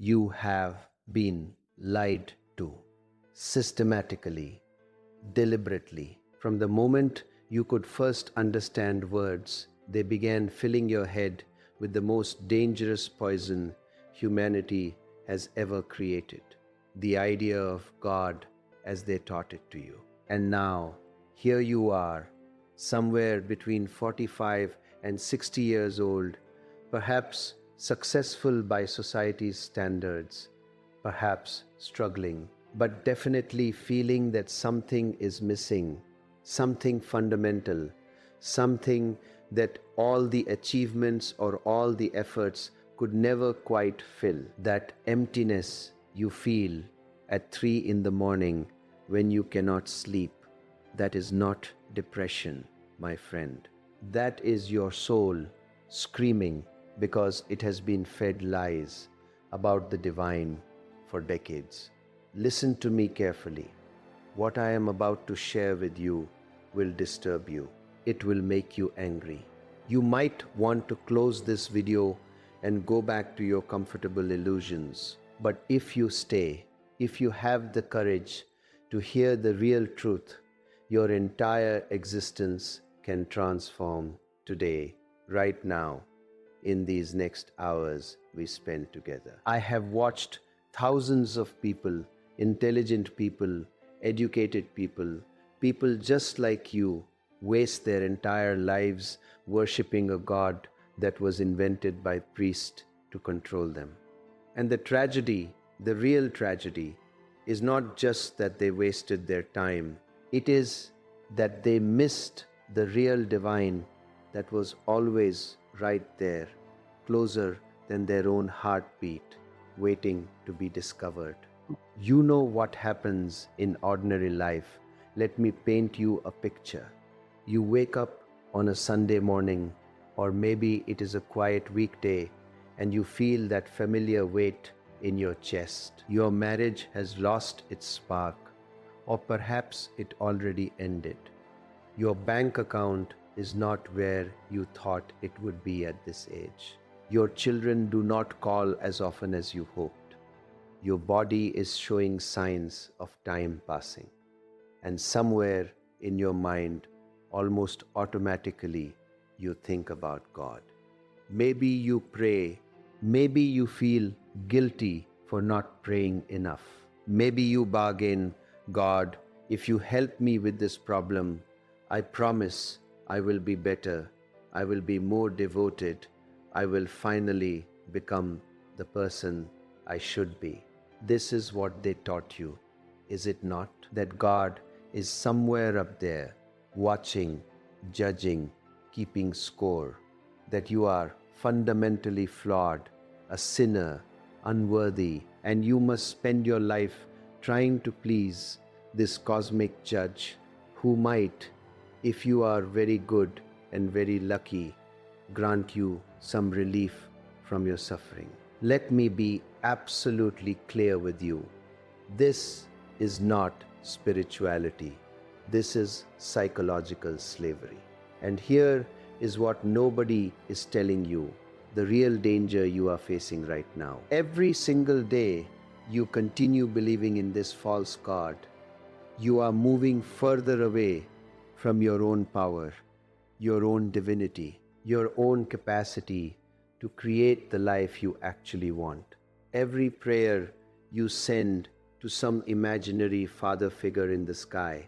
You have been lied to systematically, deliberately. From the moment you could first understand words, they began filling your head with the most dangerous poison humanity has ever created, the idea of God as they taught it to you. And now, here you are, somewhere between 45 and 60 years old, perhaps successful by society's standards, perhaps struggling, but definitely feeling that something is missing, something fundamental, something that all the achievements or all the efforts could never quite fill. That emptiness you feel at 3 in the morning when you cannot sleep, that is not depression, my friend. That is your soul screaming because it has been fed lies about the divine for decades. Listen to me carefully. What I am about to share with you will disturb you. It will make you angry. You might want to close this video and go back to your comfortable illusions. But if you stay, if you have the courage to hear the real truth, your entire existence can transform today, right now, in these next hours we spend together. I have watched thousands of people, intelligent people, educated people, people just like you, waste their entire lives worshipping a God that was invented by priests to control them. And the tragedy, the real tragedy, is not just that they wasted their time, it is that they missed the real divine that was always right there, closer than their own heartbeat, waiting to be discovered. You know what happens in ordinary life. Let me paint you a picture. You wake up on a Sunday morning, or maybe it is a quiet weekday, and you feel that familiar weight in your chest. Your marriage has lost its spark, or perhaps it already ended. Your bank account is not where you thought it would be at this age. Your children do not call as often as you hoped. Your body is showing signs of time passing. And somewhere in your mind, almost automatically, you think about God. Maybe you pray. Maybe you feel guilty for not praying enough. Maybe you bargain, God, if you help me with this problem, I promise I will be better. I will be more devoted. I will finally become the person I should be. This is what they taught you, is it not? That God is somewhere up there, watching, judging, keeping score, that you are fundamentally flawed, a sinner, unworthy, and you must spend your life trying to please this cosmic judge who might, if you are very good and very lucky, grant you some relief from your suffering. Let me be absolutely clear with you. This is not spirituality. This is psychological slavery. And here is what nobody is telling you, the real danger you are facing right now. Every single day you continue believing in this false God, you are moving further away from your own power, your own divinity, your own capacity to create the life you actually want. Every prayer you send to some imaginary father figure in the sky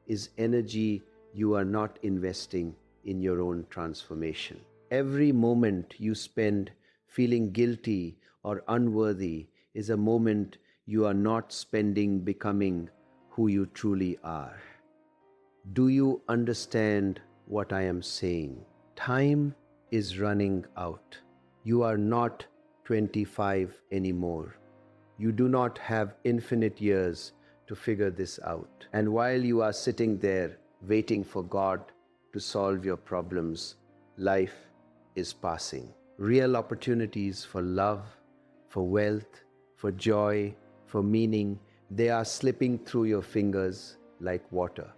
is energy you are not investing in your own transformation. Every moment you spend feeling guilty or unworthy is a moment you are not spending becoming who you truly are. Do you understand what I am saying? Time is running out. You are not 25 anymore. You do not have infinite years to figure this out. And while you are sitting there waiting for God to solve your problems, life is passing. Real opportunities for love, for wealth, for joy, for meaning, they are slipping through your fingers like water.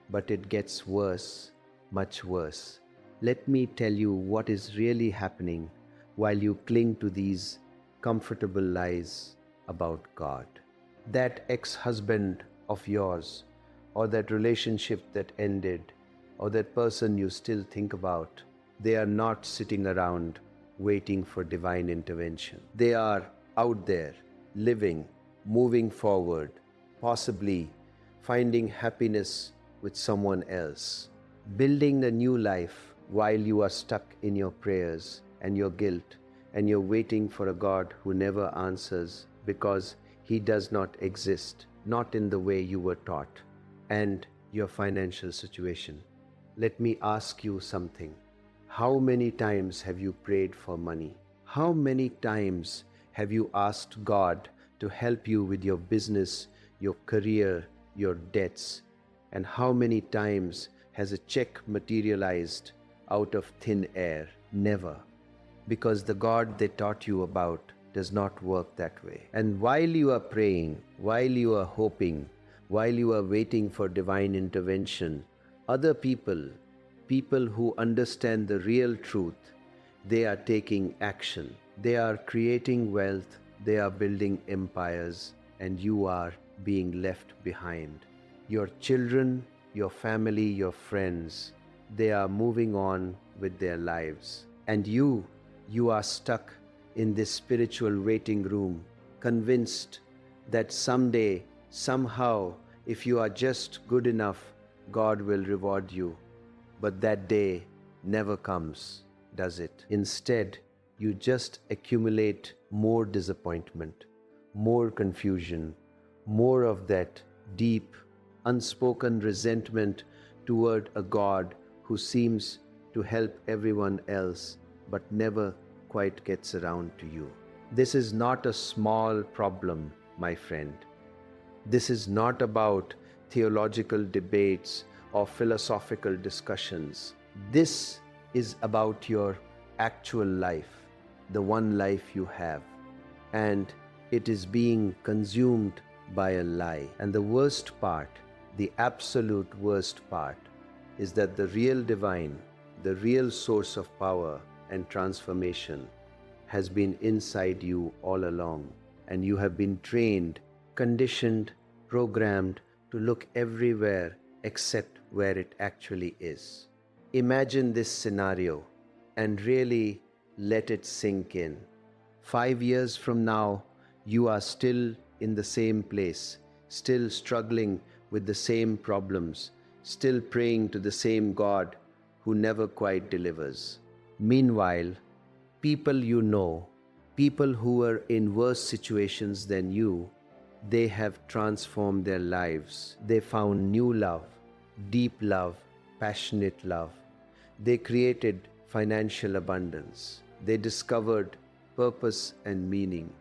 But it gets worse, much worse. Let me tell you what is really happening while you cling to these comfortable lies about God. That ex-husband of yours, or that relationship that ended, or that person you still think about, they are not sitting around waiting for divine intervention. They are out there, living, moving forward, possibly finding happiness with someone else, building a new life while you are stuck in your prayers and your guilt, and you're waiting for a God who never answers because He does not exist, not in the way you were taught, and your financial situation. Let me ask you something. How many times have you prayed for money? How many times have you asked God to help you with your business, your career, your debts? And how many times has a check materialized out of thin air? Never. Because the God they taught you about does not work that way. And while you are praying, while you are hoping, while you are waiting for divine intervention, other people who understand the real truth, they are taking action. They are creating wealth, they are building empires, and you are being left behind. Your children, your family, your friends, they are moving on with their lives. And you are stuck in this spiritual waiting room, convinced that someday, somehow, if you are just good enough, God will reward you. But that day never comes, does it? Instead, you just accumulate more disappointment, more confusion, more of that deep, unspoken resentment toward a God who seems to help everyone else but never quite gets around to you. This is not a small problem, my friend. This is not about theological debates or philosophical discussions. This is about your actual life, the one life you have, and it is being consumed by a lie. And the worst part, the absolute worst part, is that the real divine, the real source of power and transformation has been inside you all along, and you have been trained, conditioned, programmed to look everywhere except where it actually is. Imagine this scenario and really let it sink in. 5 years from now, you are still in the same place, still struggling with the same problems, still praying to the same God who never quite delivers. Meanwhile, people you know, people who were in worse situations than you, they have transformed their lives. They found new love, deep love, passionate love. They created financial abundance. They discovered purpose and meaning.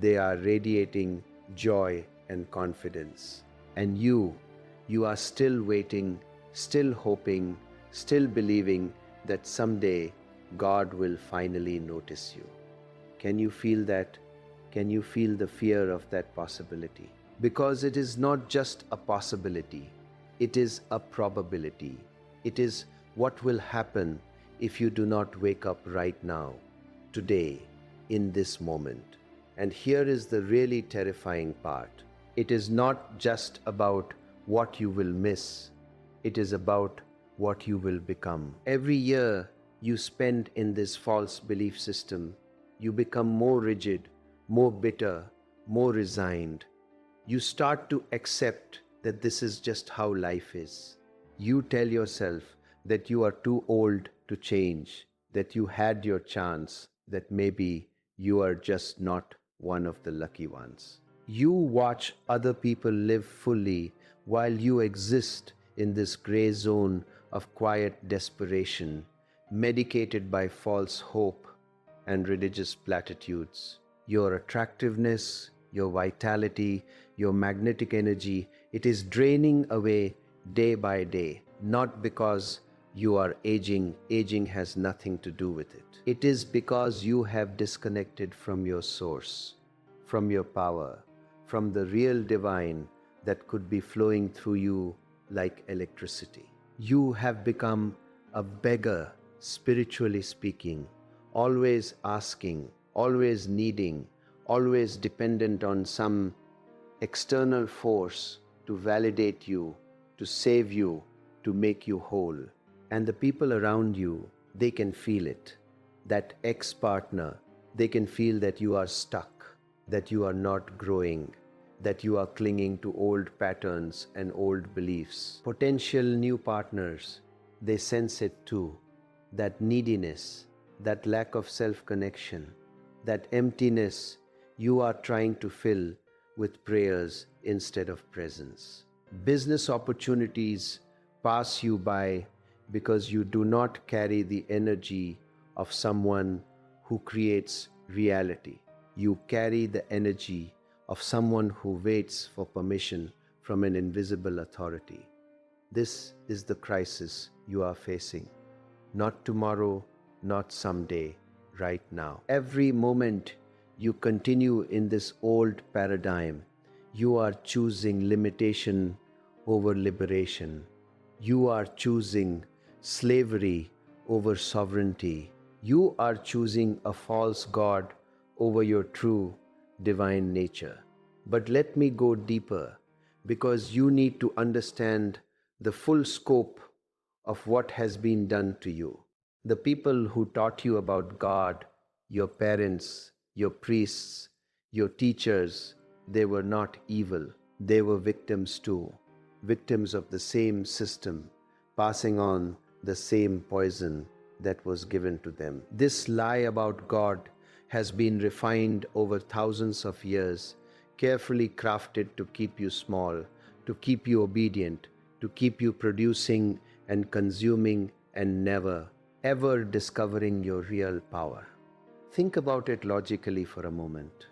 They are radiating joy and confidence. And you are still waiting, still hoping, still believing that someday God will finally notice you. Can you feel that? Can you feel the fear of that possibility? Because it is not just a possibility, it is a probability. It is what will happen if you do not wake up right now, today, in this moment. And here is the really terrifying part. It is not just about what you will miss, it is about what you will become. Every year you spend in this false belief system, you become more rigid, more bitter, more resigned. You start to accept that this is just how life is. You tell yourself that you are too old to change, that you had your chance, that maybe you are just not one of the lucky ones. You watch other people live fully while you exist in this gray zone of quiet desperation, medicated by false hope and religious platitudes. Your attractiveness, your vitality, your magnetic energy, it is draining away day by day, not because you are aging. Aging has nothing to do with it. It is because you have disconnected from your source, from your power, from the real divine that could be flowing through you like electricity. You have become a beggar, spiritually speaking, always asking, always needing, always dependent on some external force to validate you, to save you, to make you whole. And the people around you, they can feel it. That ex-partner, they can feel that you are stuck, that you are not growing, that you are clinging to old patterns and old beliefs. Potential new partners, they sense it too. That neediness, that lack of self-connection, that emptiness you are trying to fill with prayers instead of presence. Business opportunities pass you by because you do not carry the energy of someone who creates reality. You carry the energy of someone who waits for permission from an invisible authority. This is the crisis you are facing. Not tomorrow, not someday, right now. Every moment you continue in this old paradigm, you are choosing limitation over liberation. You are choosing slavery over sovereignty. You are choosing a false God over your true divine nature. But let me go deeper, because you need to understand the full scope of what has been done to you. The people who taught you about God, your parents, your priests, your teachers, they were not evil. They were victims too, victims of the same system, passing on the same poison that was given to them. This lie about God has been refined over thousands of years, carefully crafted to keep you small, to keep you obedient, to keep you producing and consuming and never, ever discovering your real power. Think about it logically for a moment.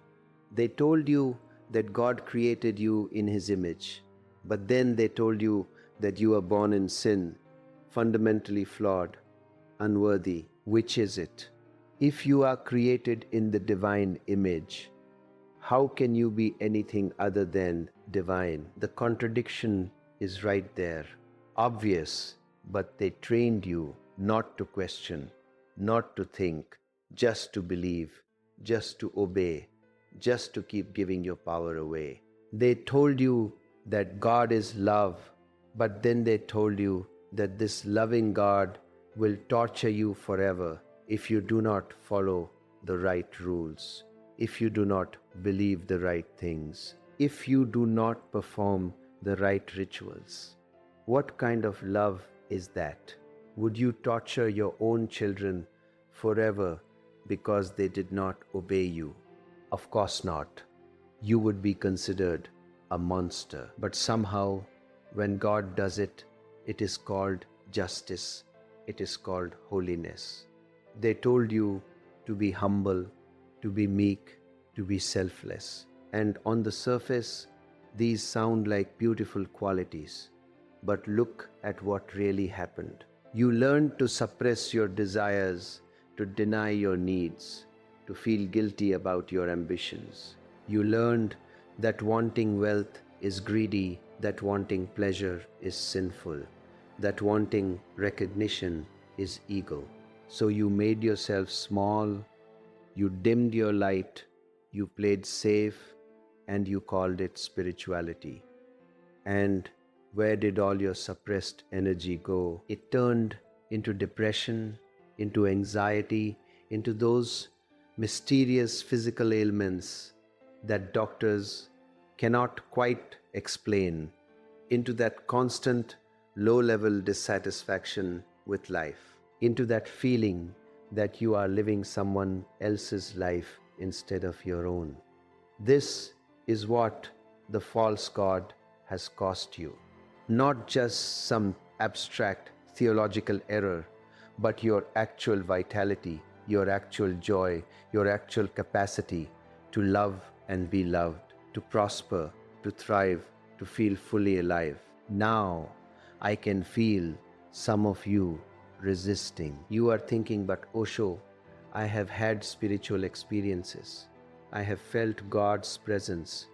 They told you that God created you in His image, but then they told you that you are born in sin, fundamentally flawed, unworthy. Which is it? If you are created in the divine image, how can you be anything other than divine? The contradiction is right there, obvious, but they trained you not to question, not to think, just to believe, just to obey, just to keep giving your power away. They told you that God is love, but then they told you that this loving God will torture you forever if you do not follow the right rules, if you do not believe the right things, if you do not perform the right rituals. What kind of love is that? Would you torture your own children forever because they did not obey you? Of course not. You would be considered a monster. But somehow, when God does it, it is called justice. It is called holiness. They told you to be humble, to be meek, to be selfless. And on the surface, these sound like beautiful qualities. But look at what really happened. You learned to suppress your desires, to deny your needs, to feel guilty about your ambitions. You learned that wanting wealth is greedy, that wanting pleasure is sinful, that wanting recognition is ego. So you made yourself small, you dimmed your light, you played safe, and you called it spirituality. And where did all your suppressed energy go? It turned into depression, into anxiety, into those mysterious physical ailments that doctors cannot quite explain, into that constant low-level dissatisfaction with life, into that feeling that you are living someone else's life instead of your own. This is what the false God has cost you. Not just some abstract theological error, but your actual vitality, your actual joy, your actual capacity to love and be loved, to prosper, to thrive, to feel fully alive. Now, I can feel some of you resisting. You are thinking, but Osho, I have had spiritual experiences. I have felt God's presence.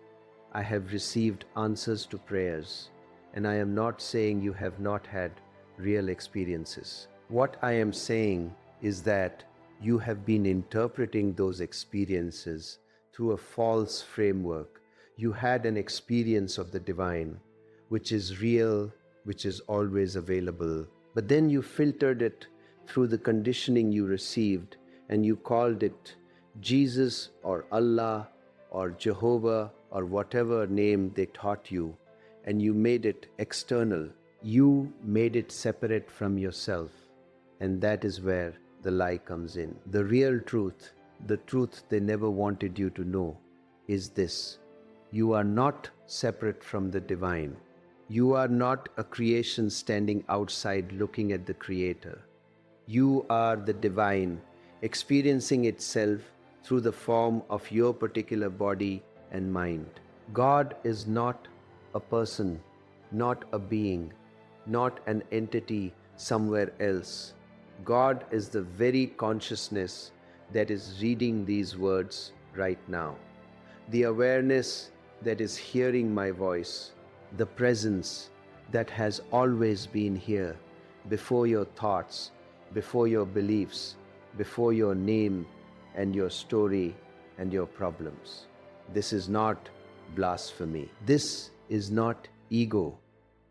I have received answers to prayers. And I am not saying you have not had real experiences. What I am saying is that you have been interpreting those experiences through a false framework. You had an experience of the divine, which is real, which is always available. But then you filtered it through the conditioning you received, and you called it Jesus or Allah or Jehovah or whatever name they taught you, and you made it external. You made it separate from yourself, and that is where the lie comes in. The real truth, the truth they never wanted you to know, is this: you are not separate from the divine. You are not a creation standing outside looking at the Creator. You are the divine, experiencing itself through the form of your particular body and mind. God is not a person, not a being, not an entity somewhere else. God is the very consciousness that is reading these words right now. The awareness that is hearing my voice, the presence that has always been here, before your thoughts, before your beliefs, before your name and your story and your problems. This is not blasphemy. This is not ego.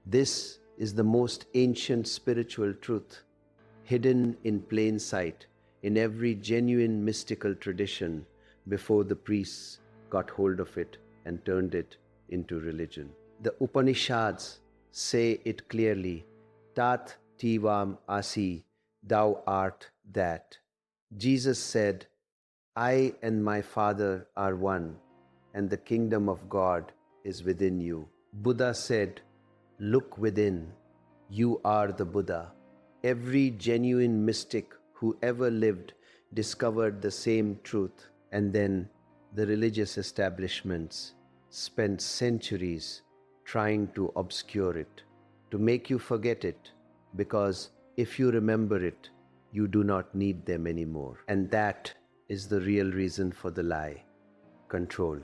This is the most ancient spiritual truth, hidden in plain sight in every genuine mystical tradition before the priests got hold of it and turned it into religion. The Upanishads say it clearly: Tat Tivam Asi, thou art that. Jesus said, I and my Father are one, and the kingdom of God is within you. Buddha said, look within, you are the Buddha. Every genuine mystic who ever lived discovered the same truth, and then the religious establishments spent centuries trying to obscure it, to make you forget it, because if you remember it, you do not need them anymore. And that is the real reason for the lie: control.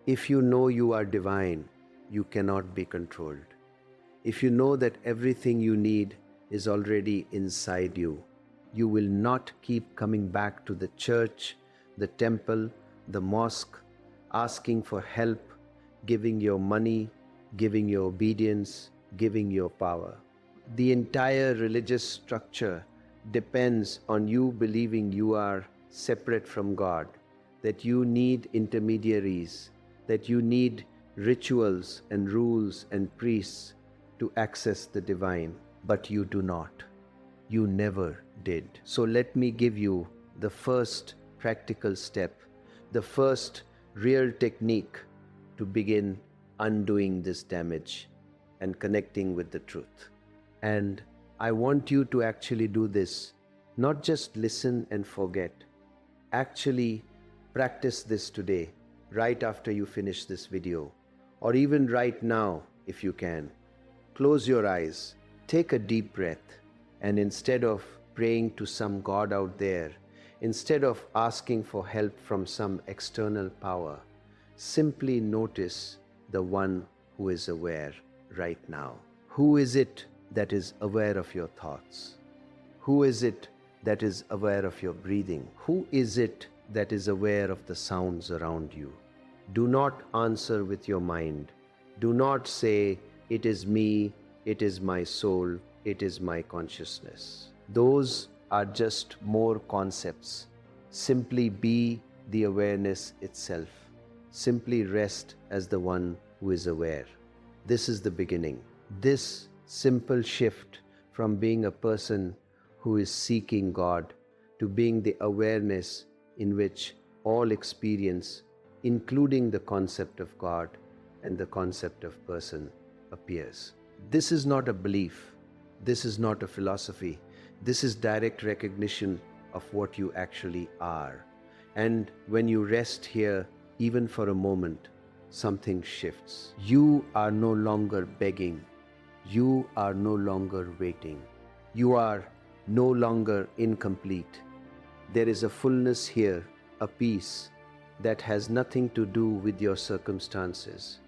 If you know you are divine, you cannot be controlled. If you know that everything you need is already inside you, you will not keep coming back to the church, the temple, the mosque, asking for help, giving your money, giving your obedience, giving your power. The entire religious structure depends on you believing you are separate from God, that you need intermediaries, that you need rituals and rules and priests to access the divine. But you do not. You never did. So let me give you the first practical step, the first real technique to begin undoing this damage and connecting with the truth. And I want you to actually do this, not just listen and forget. Actually practice this today, right after you finish this video, or even right now if you can. Close your eyes, take a deep breath, and instead of praying to some God out there, instead of asking for help from some external power, simply notice the one who is aware right now. Who is it that is aware of your thoughts? Who is it that is aware of your breathing? Who is it that is aware of the sounds around you? Do not answer with your mind. Do not say, it is me, it is my soul, it is my consciousness. Those are just more concepts. Simply be the awareness itself. Simply rest as the one who is aware. This is the beginning. This simple shift from being a person who is seeking God to being the awareness in which all experience, including the concept of God and the concept of person, appears. This is not a belief. This is not a philosophy. This is direct recognition of what you actually are. And when you rest here, even for a moment, something shifts. You are no longer begging. You are no longer waiting. You are no longer incomplete. There is a fullness here, a peace that has nothing to do with your circumstances,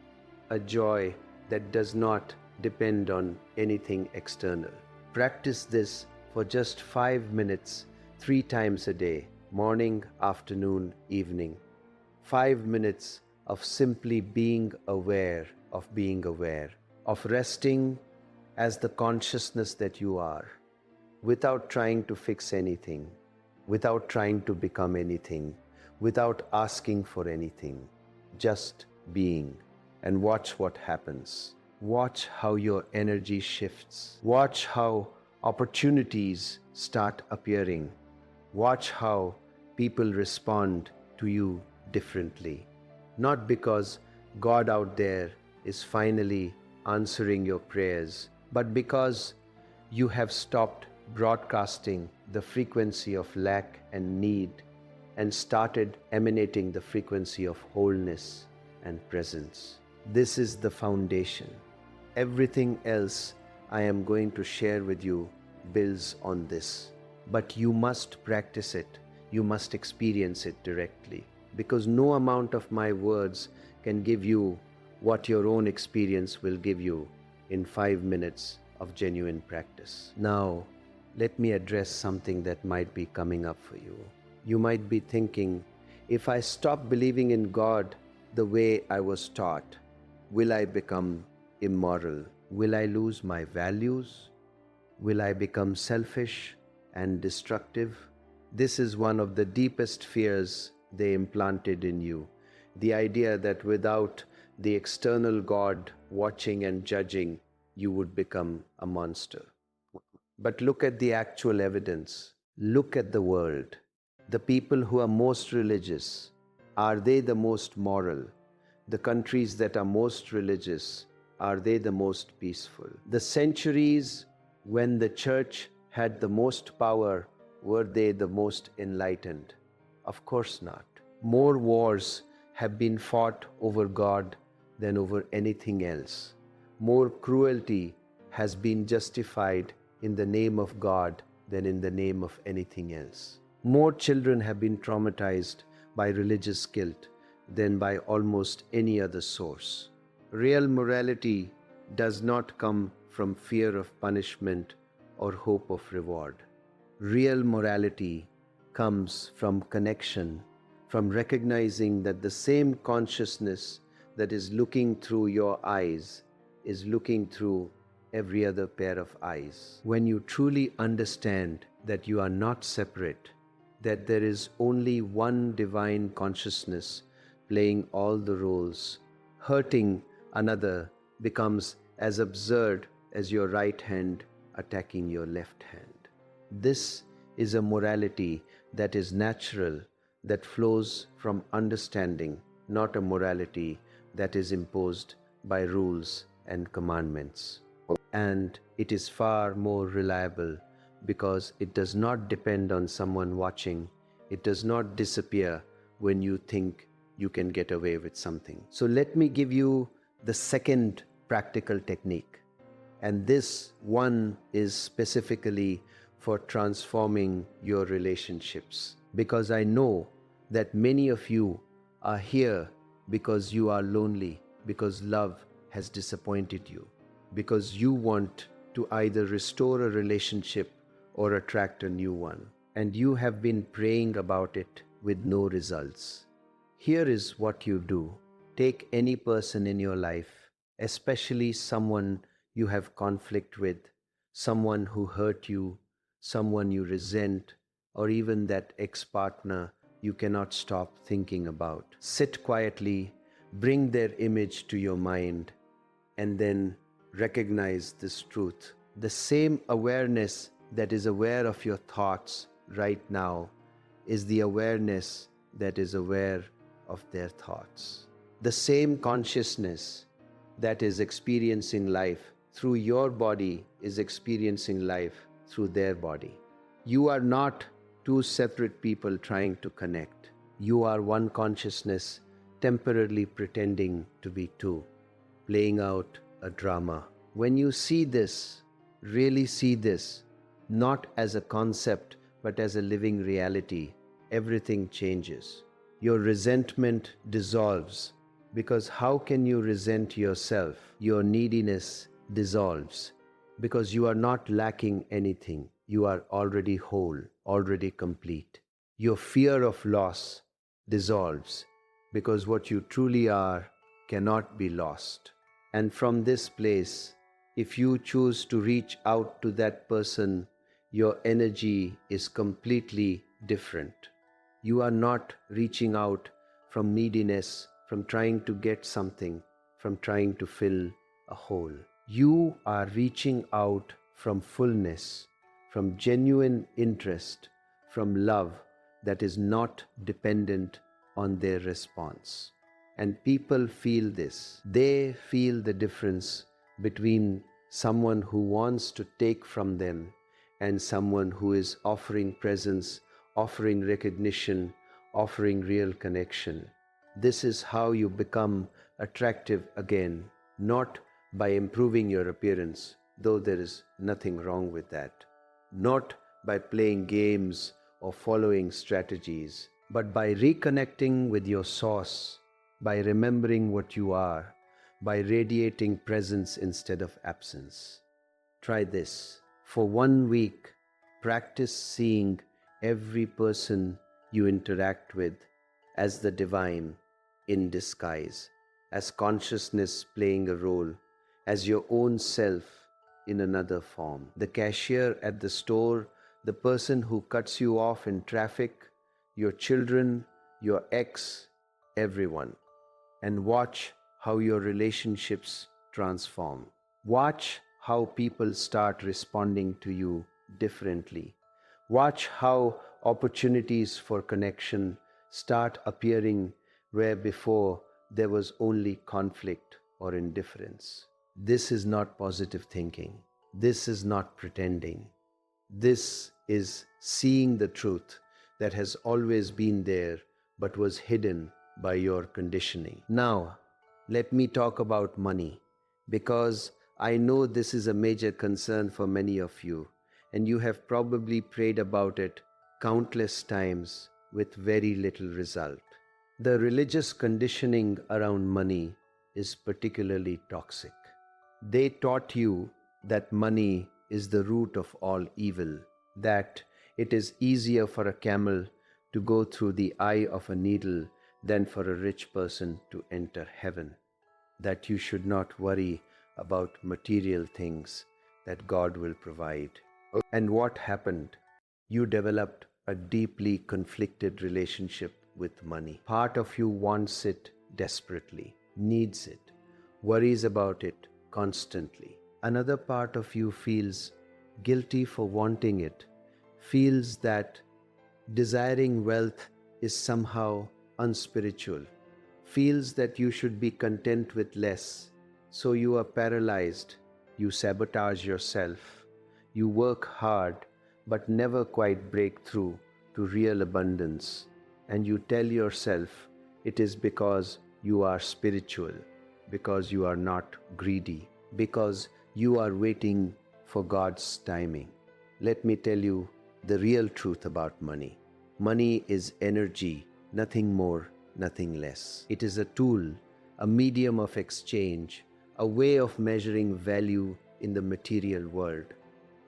a joy that does not depend on anything external. Practice this for just 5 minutes, 3 times a day, morning, afternoon, evening. 5 minutes of simply being aware of being aware, of resting as the consciousness that you are, without trying to fix anything, without trying to become anything, without asking for anything, just being. And watch what happens. Watch how your energy shifts. Watch how opportunities start appearing. Watch how people respond to you differently. Not because God out there is finally answering your prayers, but because you have stopped broadcasting the frequency of lack and need and started emanating the frequency of wholeness and presence. This is the foundation. Everything else I am going to share with you builds on this. But you must practice it. You must experience it directly. Because no amount of my words can give you what your own experience will give you in 5 minutes of genuine practice. Now, let me address something that might be coming up for you. You might be thinking, if I stop believing in God the way I was taught, will I become immoral? Will I lose my values? Will I become selfish and destructive? This is one of the deepest fears they implanted in you. The idea that without the external God watching and judging, you would become a monster. But look at the actual evidence. Look at the world. The people who are most religious, are they the most moral? The countries that are most religious, are they the most peaceful? The centuries when the church had the most power, were they the most enlightened? Of course not. More wars have been fought over God than over anything else. More cruelty has been justified in the name of God than in the name of anything else. More children have been traumatized by religious guilt than by almost any other source. Real morality does not come from fear of punishment or hope of reward. Real morality comes from connection, from recognizing that the same consciousness that is looking through your eyes is looking through every other pair of eyes. When you truly understand that you are not separate, that there is only one divine consciousness playing all the roles, hurting another becomes as absurd as your right hand attacking your left hand. This is a morality that is natural, that flows from understanding, not a morality that is imposed by rules and commandments. And it is far more reliable because it does not depend on someone watching. It does not disappear when you think you can get away with something. So let me give you the second practical technique. And this one is specifically for transforming your relationships. Because I know that many of you are here because you are lonely, because love has disappointed you, because you want to either restore a relationship or attract a new one, and you have been praying about it with no results. Here is what you do. Take any person in your life, especially someone you have conflict with, someone who hurt you, someone you resent, or even that ex-partner you cannot stop thinking about. Sit quietly, bring their image to your mind, and then recognize this truth. The same awareness that is aware of your thoughts right now is the awareness that is aware of their thoughts. The same consciousness that is experiencing life through your body is experiencing life through their body. You are not two separate people trying to connect. You are one consciousness temporarily pretending to be two, playing out a drama. When you see this, really see this, not as a concept but as a living reality, everything changes. Your resentment dissolves, because how can you resent yourself? Your neediness dissolves, because you are not lacking anything. You are already whole, already complete. Your fear of loss dissolves, because what you truly are cannot be lost. And from this place, if you choose to reach out to that person, your energy is completely different. You are not reaching out from neediness, from trying to get something, from trying to fill a hole. You are reaching out from fullness, from genuine interest, from love that is not dependent on their response. And people feel this. They feel the difference between someone who wants to take from them and someone who is offering presence, offering recognition, offering real connection. This is how you become attractive again, not by improving your appearance, though there is nothing wrong with that, not by playing games or following strategies, but by reconnecting with your source, by remembering what you are, by radiating presence instead of absence. Try this. For 1 week, practice seeing every person you interact with as the divine in disguise, as consciousness playing a role, as your own self in another form. The cashier at the store, the person who cuts you off in traffic, your children, your ex, everyone. And watch how your relationships transform. Watch how people start responding to you differently. Watch how opportunities for connection start appearing where before there was only conflict or indifference. This is not positive thinking. This is not pretending. This is seeing the truth that has always been there but was hidden by your conditioning. Now, let me talk about money, because I know this is a major concern for many of you, and you have probably prayed about it countless times with very little result. The religious conditioning around money is particularly toxic. They taught you that money is the root of all evil, that it is easier for a camel to go through the eye of a needle than for a rich person to enter heaven, that you should not worry about material things, that God will provide. And what happened? You developed a deeply conflicted relationship with money. Part of you wants it desperately, needs it, worries about it constantly. Another part of you feels guilty for wanting it, feels that desiring wealth is somehow unspiritual, feels that you should be content with less. So you are paralyzed, you sabotage yourself, you work hard but never quite break through to real abundance. And you tell yourself it is because you are spiritual, because you are not greedy, because you are waiting for God's timing. Let me tell you the real truth about money. Money is energy, nothing more, nothing less. It is a tool, a medium of exchange, a way of measuring value in the material world.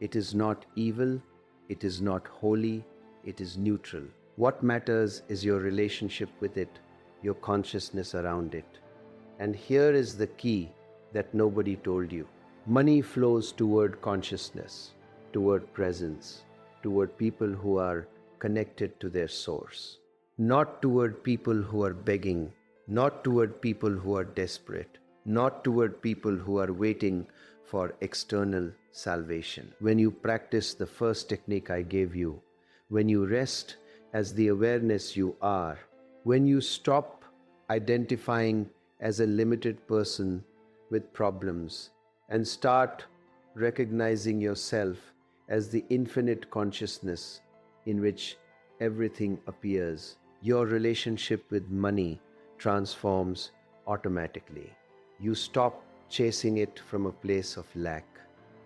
It is not evil, it is not holy, it is neutral. What matters is your relationship with it, your consciousness around it. And here is the key that nobody told you. Money flows toward consciousness, toward presence, toward people who are connected to their source. Not toward people who are begging, not toward people who are desperate, not toward people who are waiting for external salvation. When you practice the first technique I gave you, when you rest as the awareness you are, when you stop identifying as a limited person with problems and start recognizing yourself as the infinite consciousness in which everything appears, your relationship with money transforms automatically. You stop chasing it from a place of lack.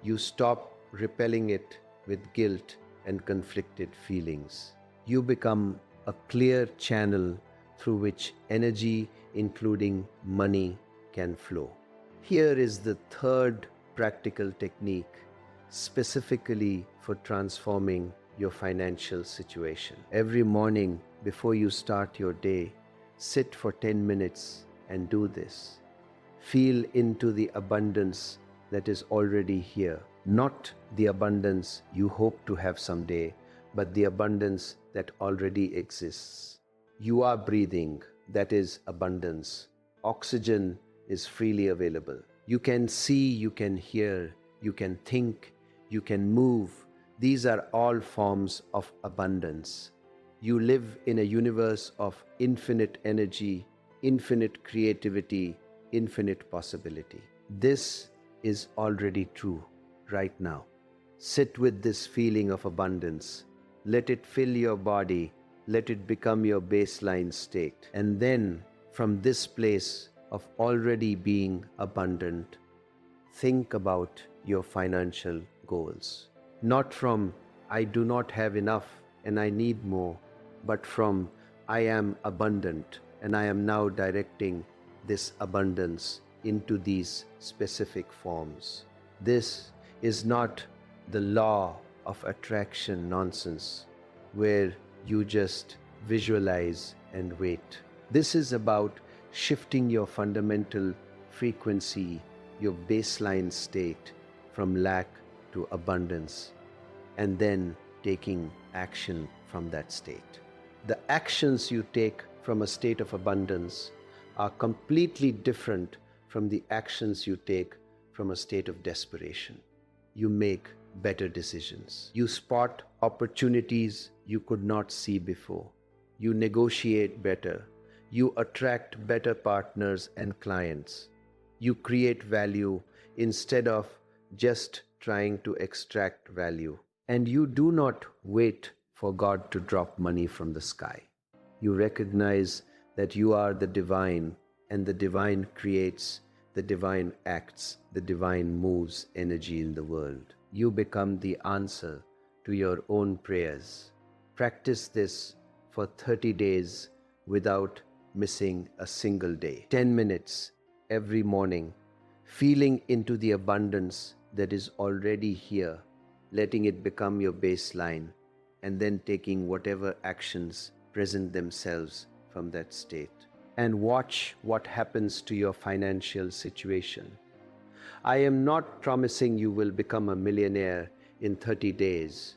You stop repelling it with guilt and conflicted feelings. You become a clear channel through which energy, including money, can flow. Here is the third practical technique specifically for transforming your financial situation. Every morning before you start your day, Sit for 10 minutes and do this. Feel into the abundance that is already here. Not the abundance you hope to have someday, but the abundance that already exists. You are breathing, that is abundance. Oxygen is freely available. You can see, you can hear, you can think, you can move. These are all forms of abundance. You live in a universe of infinite energy, infinite creativity, infinite possibility. This is already true right now. Sit with this feeling of abundance. Let it fill your body. Let it become your baseline state. And then, from this place of already being abundant, think about your financial goals. Not from, I do not have enough and I need more, but from, I am abundant and I am now directing this abundance into these specific forms. This is not the law of attraction nonsense where you just visualize and wait. This is about shifting your fundamental frequency, your baseline state from lack to abundance, and then taking action from that state. The actions you take from a state of abundance are completely different from the actions you take from a state of desperation. You make better decisions. You spot opportunities you could not see before. You negotiate better. You attract better partners and clients. You create value instead of just trying to extract value. And you do not wait for God to drop money from the sky. You recognize that you are the divine, and the divine creates, the divine acts, the divine moves energy in the world. You become the answer to your own prayers. Practice this for 30 days without missing a single day. 10 minutes every morning, feeling into the abundance that is already here, letting it become your baseline, and then taking whatever actions present themselves from that state. And watch what happens to your financial situation. I am not promising you will become a millionaire in 30 days,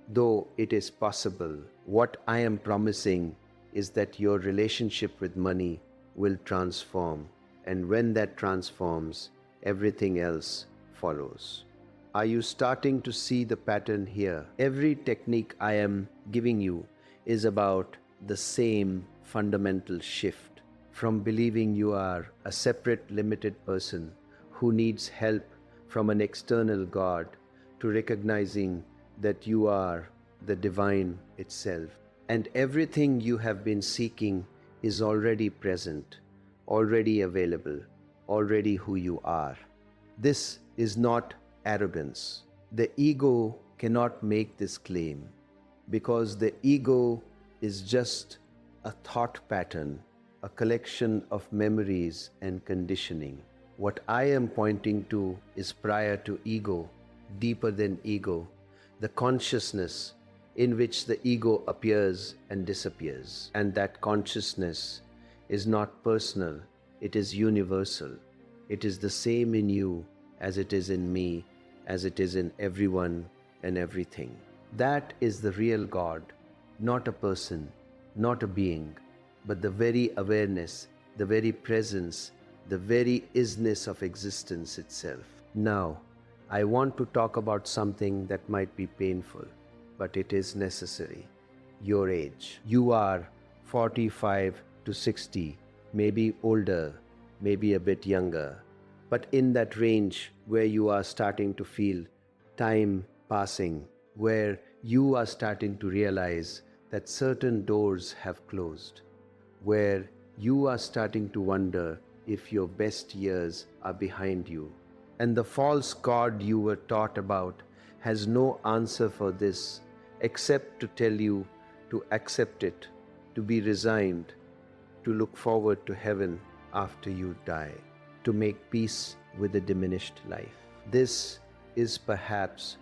though it is possible. What I am promising is that your relationship with money will transform, and when that transforms, everything else follows. Are you starting to see the pattern here? Every technique I am giving you is about the same fundamental shift from believing you are a separate, limited person who needs help from an external God to recognizing that you are the divine itself. And everything you have been seeking is already present, already available, already who you are. This is not arrogance. The ego cannot make this claim because the ego is just a thought pattern, a collection of memories and conditioning. What I am pointing to is prior to ego, deeper than ego, the consciousness in which the ego appears and disappears. And that consciousness is not personal, it is universal. It is the same in you as it is in me, as it is in everyone and everything. That is the real God, not a person, not a being, but the very awareness, the very presence, the very isness of existence itself. Now, I want to talk about something that might be painful, but it is necessary. Your age. You are 45 to 60, maybe older, maybe a bit younger, but in that range where you are starting to feel time passing, where you are starting to realize that certain doors have closed, where you are starting to wonder if your best years are behind you. And the false God you were taught about has no answer for this except to tell you to accept it, to be resigned, to look forward to heaven after you die, to make peace with a diminished life. This is perhaps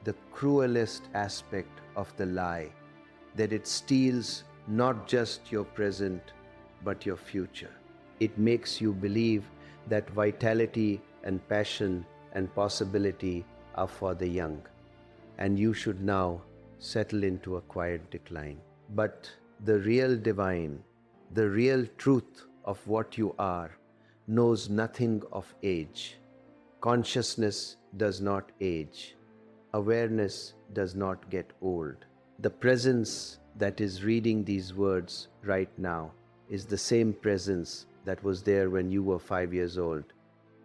the cruelest aspect of the lie, that it steals not just your present, but your future. It makes you believe that vitality and passion and possibility are for the young, and you should now settle into a quiet decline. But the real divine, the real truth of what you are, knows nothing of age. Consciousness does not age. Awareness does not get old. The presence that is reading these words right now is the same presence that was there when you were 5 years old,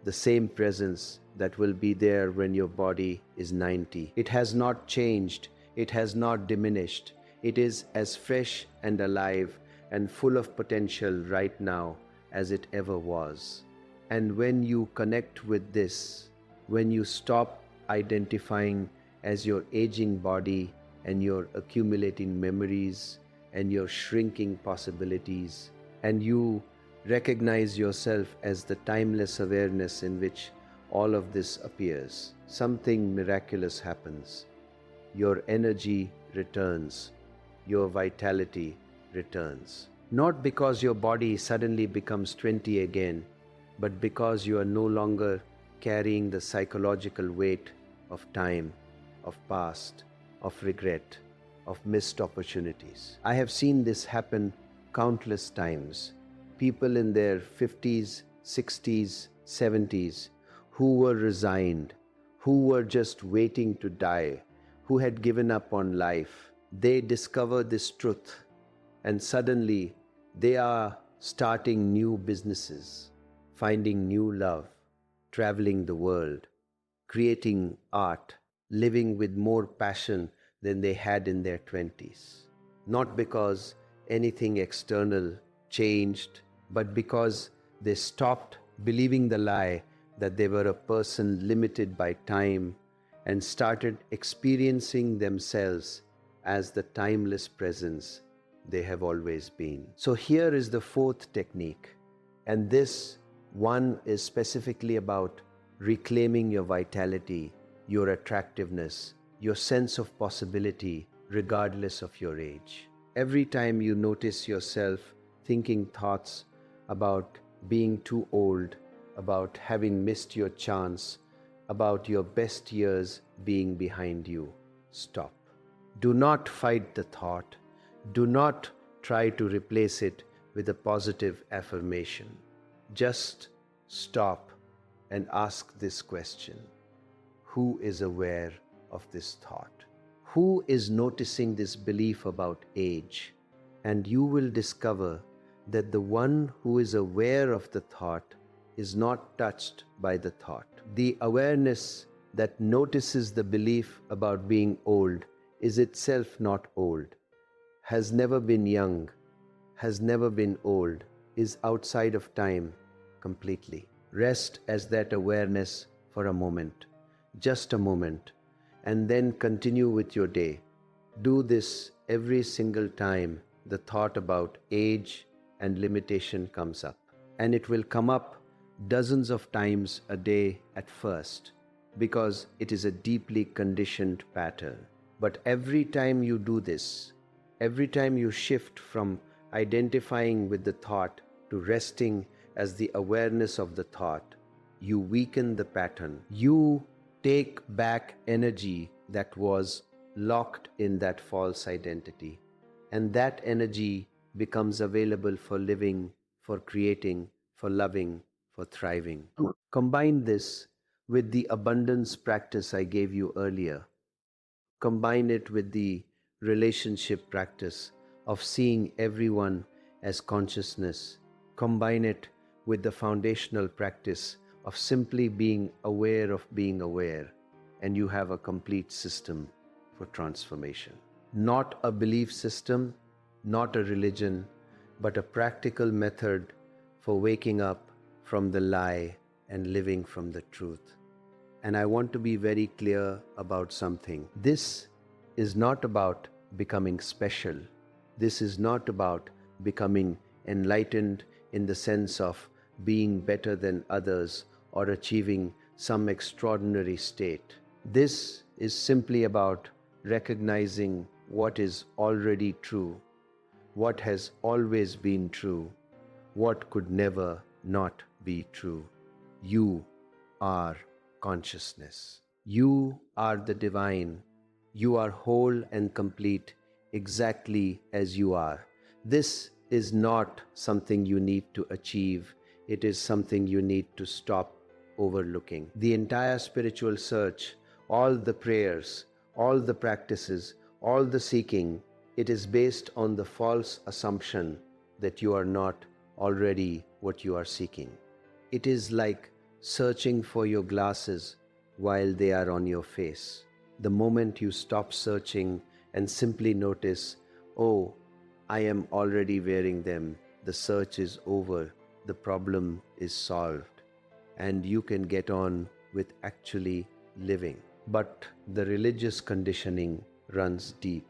the same presence that will be there when your body is 90. It has not changed, it has not diminished. It is as fresh and alive and full of potential right now as it ever was. And when you connect with this, when you stop identifying as your aging body and your accumulating memories and your shrinking possibilities, and you recognize yourself as the timeless awareness in which all of this appears, something miraculous happens. Your energy returns, your vitality returns. Not because your body suddenly becomes 20 again, but because you are no longer carrying the psychological weight of time, of past, of regret, of missed opportunities. I have seen this happen countless times. People in their 50s, 60s, 70s who were resigned, who were just waiting to die, who had given up on life, they discover this truth, and suddenly they are starting new businesses, finding new love, traveling the world, creating art, living with more passion than they had in their 20s. Not because anything external changed, but because they stopped believing the lie that they were a person limited by time and started experiencing themselves as the timeless presence they have always been. So here is the fourth technique, and this one is specifically about reclaiming your vitality, your attractiveness, your sense of possibility, regardless of your age. Every time you notice yourself thinking thoughts about being too old, about having missed your chance, about your best years being behind you, stop. Do not fight the thought. Do not try to replace it with a positive affirmation. Just stop and ask this question: who is aware of this thought? Who is noticing this belief about age? And you will discover that the one who is aware of the thought is not touched by the thought. The awareness that notices the belief about being old is itself not old, has never been young, has never been old, is outside of time completely. Rest as that awareness for a moment, just a moment, and then continue with your day. Do this every single time the thought about age and limitation comes up. And it will come up dozens of times a day at first, because it is a deeply conditioned pattern. But every time you do this, every time you shift from identifying with the thought to resting as the awareness of the thought, you weaken the pattern. You take back energy that was locked in that false identity. And that energy becomes available for living, for creating, for loving, for thriving. Combine this with the abundance practice I gave you earlier. Combine it with the relationship practice of seeing everyone as consciousness. Combine it with the foundational practice of simply being aware of being aware, and you have a complete system for transformation. Not a belief system, not a religion, but a practical method for waking up from the lie and living from the truth. And I want to be very clear about something. This is not about becoming special. This is not about becoming enlightened in the sense of being better than others or achieving some extraordinary state. This is simply about recognizing what is already true, what has always been true, what could never not be true. You are consciousness. You are the divine. You are whole and complete exactly as you are. This is not something you need to achieve. It is something you need to stop overlooking. The entire spiritual search, all the prayers, all the practices, all the seeking, it is based on the false assumption that you are not already what you are seeking. It is like searching for your glasses while they are on your face. The moment you stop searching and simply notice, oh, I am already wearing them, the search is over, the problem is solved, and you can get on with actually living. But the religious conditioning runs deep.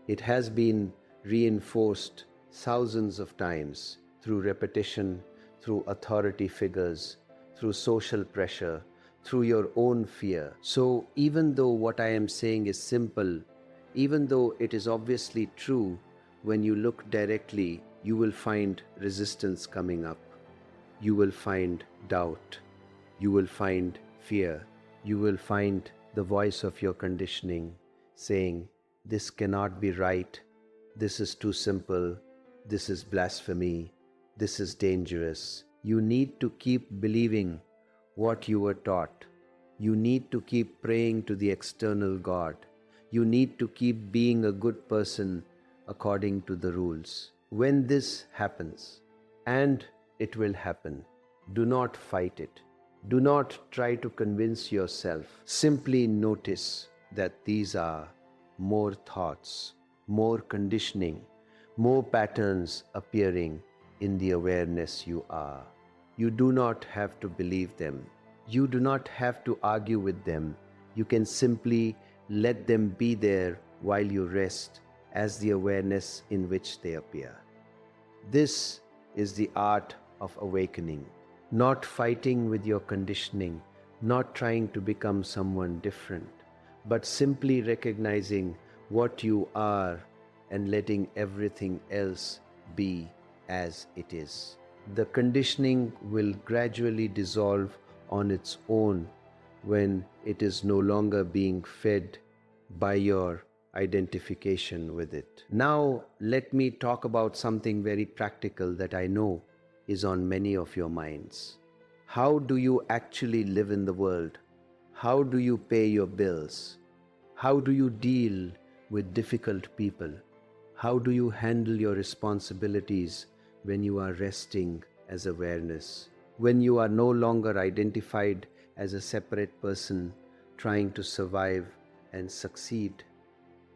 It has been reinforced thousands of times through repetition, through authority figures, through social pressure, through your own fear. So even though what I am saying is simple, even though it is obviously true, when you look directly, you will find resistance coming up. You will find doubt. You will find fear. You will find the voice of your conditioning saying, this cannot be right. This is too simple. This is blasphemy. This is dangerous. You need to keep believing what you were taught. You need to keep praying to the external God. You need to keep being a good person according to the rules. When this happens, and it will happen, do not fight it. Do not try to convince yourself. Simply notice that these are more thoughts, more conditioning, more patterns appearing in the awareness you are. You do not have to believe them. You do not have to argue with them. You can simply let them be there while you rest as the awareness in which they appear. This is the art of awakening. Not fighting with your conditioning, not trying to become someone different, but simply recognizing what you are and letting everything else be as it is. The conditioning will gradually dissolve on its own when it is no longer being fed by your identification with it. Now, let me talk about something very practical that I know is on many of your minds. How do you actually live in the world? How do you pay your bills? How do you deal with difficult people? How do you handle your responsibilities when you are resting as awareness? When you are no longer identified as a separate person trying to survive and succeed?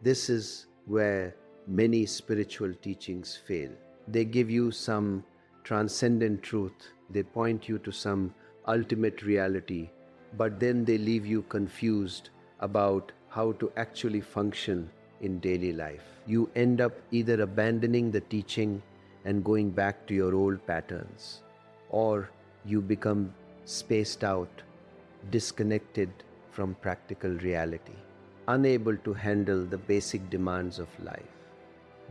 This is where many spiritual teachings fail. They give you some transcendent truth, they point you to some ultimate reality, but then they leave you confused about how to actually function in daily life. You end up either abandoning the teaching and going back to your old patterns, or you become spaced out, disconnected from practical reality, unable to handle the basic demands of life.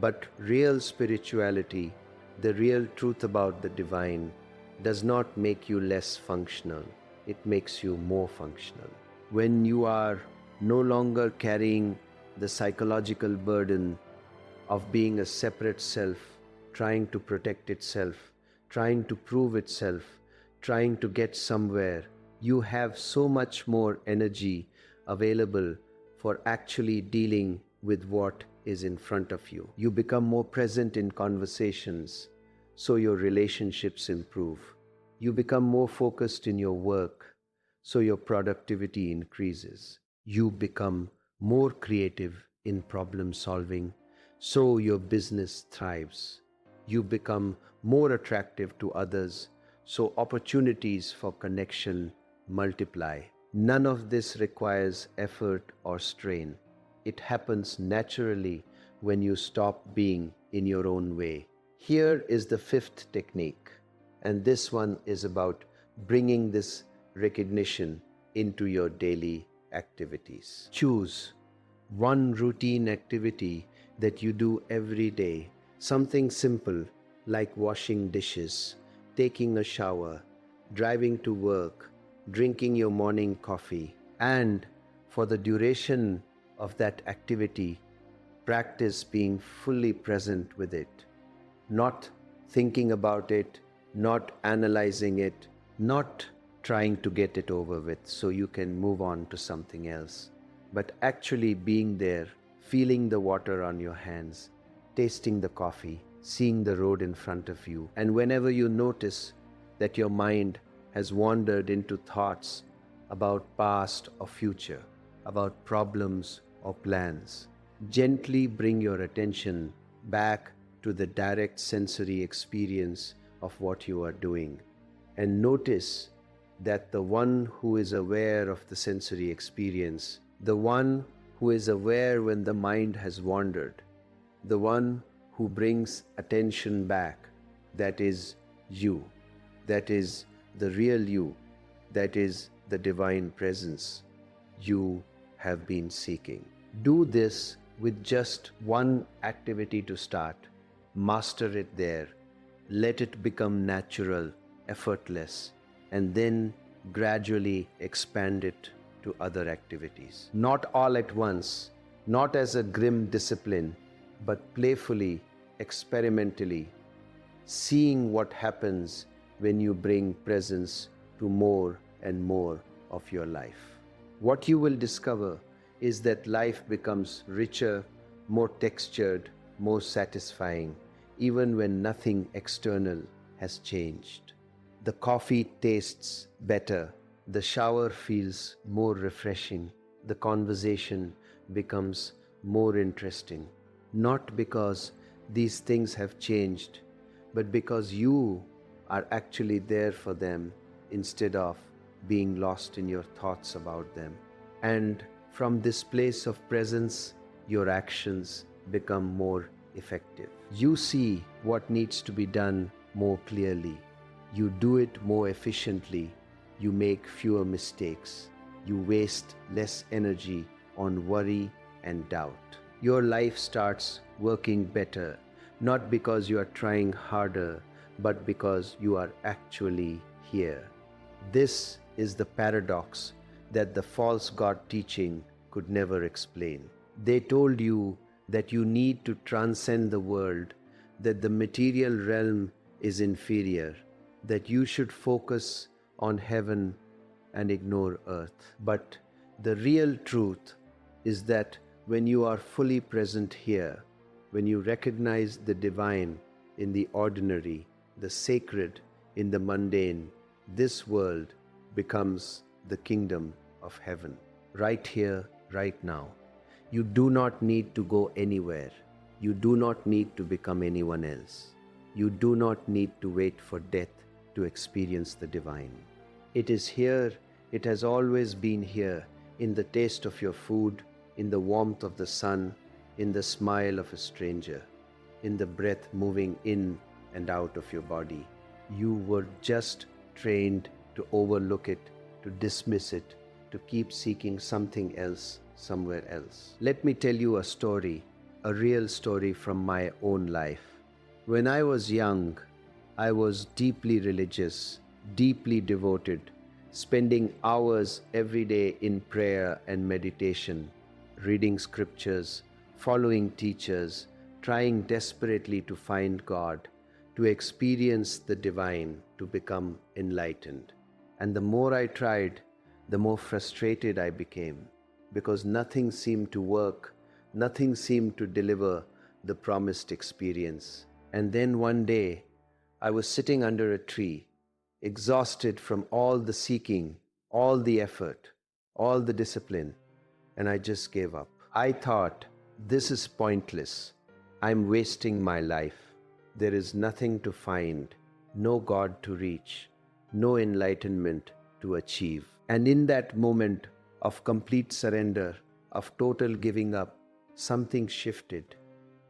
But real spirituality, the real truth about the divine, does not make you less functional. It makes you more functional. When you are no longer carrying the psychological burden of being a separate self, trying to protect itself, trying to prove itself, trying to get somewhere, you have so much more energy available for actually dealing with what is in front of you. You become more present in conversations, so your relationships improve. You become more focused in your work, so your productivity increases. You become more creative in problem solving, so your business thrives. You become more attractive to others, so opportunities for connection multiply. None of this requires effort or strain. It happens naturally when you stop being in your own way. Here is the fifth technique, and this one is about bringing this recognition into your daily activities. Choose one routine activity that you do every day, something simple like washing dishes, taking a shower, driving to work, drinking your morning coffee, and for the duration of that activity, practice being fully present with it, not thinking about it, not analyzing it, not trying to get it over with so you can move on to something else, but actually being there, feeling the water on your hands, tasting the coffee, seeing the road in front of you. And whenever you notice that your mind has wandered into thoughts about past or future, about problems or plans, gently bring your attention back to the direct sensory experience of what you are doing, and notice that the one who is aware of the sensory experience, the one who is aware when the mind has wandered, the one who brings attention back, that is you, that is the real you, that is the divine presence you have been seeking. Do this with just one activity to start. Master it there. Let it become natural, effortless, and then gradually expand it to other activities. Not all at once, not as a grim discipline, but playfully, experimentally, seeing what happens when you bring presence to more and more of your life. What you will discover is that life becomes richer, more textured, more satisfying, even when nothing external has changed. The coffee tastes better, the shower feels more refreshing, the conversation becomes more interesting. Not because these things have changed, but because you are actually there for them instead of being lost in your thoughts about them. And from this place of presence, your actions become more effective. You see what needs to be done more clearly. You do it more efficiently. You make fewer mistakes. You waste less energy on worry and doubt. Your life starts working better, not because you are trying harder, but because you are actually here. This is the paradox that the false God teaching could never explain. They told you that you need to transcend the world, that the material realm is inferior, that you should focus on heaven and ignore earth. But the real truth is that when you are fully present here, when you recognize the divine in the ordinary, the sacred in the mundane, this world becomes the kingdom of heaven, right here, right now. You do not need to go anywhere. You do not need to become anyone else. You do not need to wait for death to experience the divine. It is here, it has always been here, in the taste of your food, in the warmth of the sun, in the smile of a stranger, in the breath moving in and out of your body. You were just trained to overlook it, to dismiss it, to keep seeking something else somewhere else. Let me tell you a story, a real story from my own life. When I was young, I was deeply religious, deeply devoted, spending hours every day in prayer and meditation, reading scriptures, following teachers, trying desperately to find God, to experience the divine, to become enlightened. And the more I tried, the more frustrated I became, because nothing seemed to work, nothing seemed to deliver the promised experience. And then one day, I was sitting under a tree, exhausted from all the seeking, all the effort, all the discipline, and I just gave up. I thought, this is pointless. I'm wasting my life. There is nothing to find, no God to reach, no enlightenment to achieve. And in that moment of complete surrender, of total giving up, something shifted.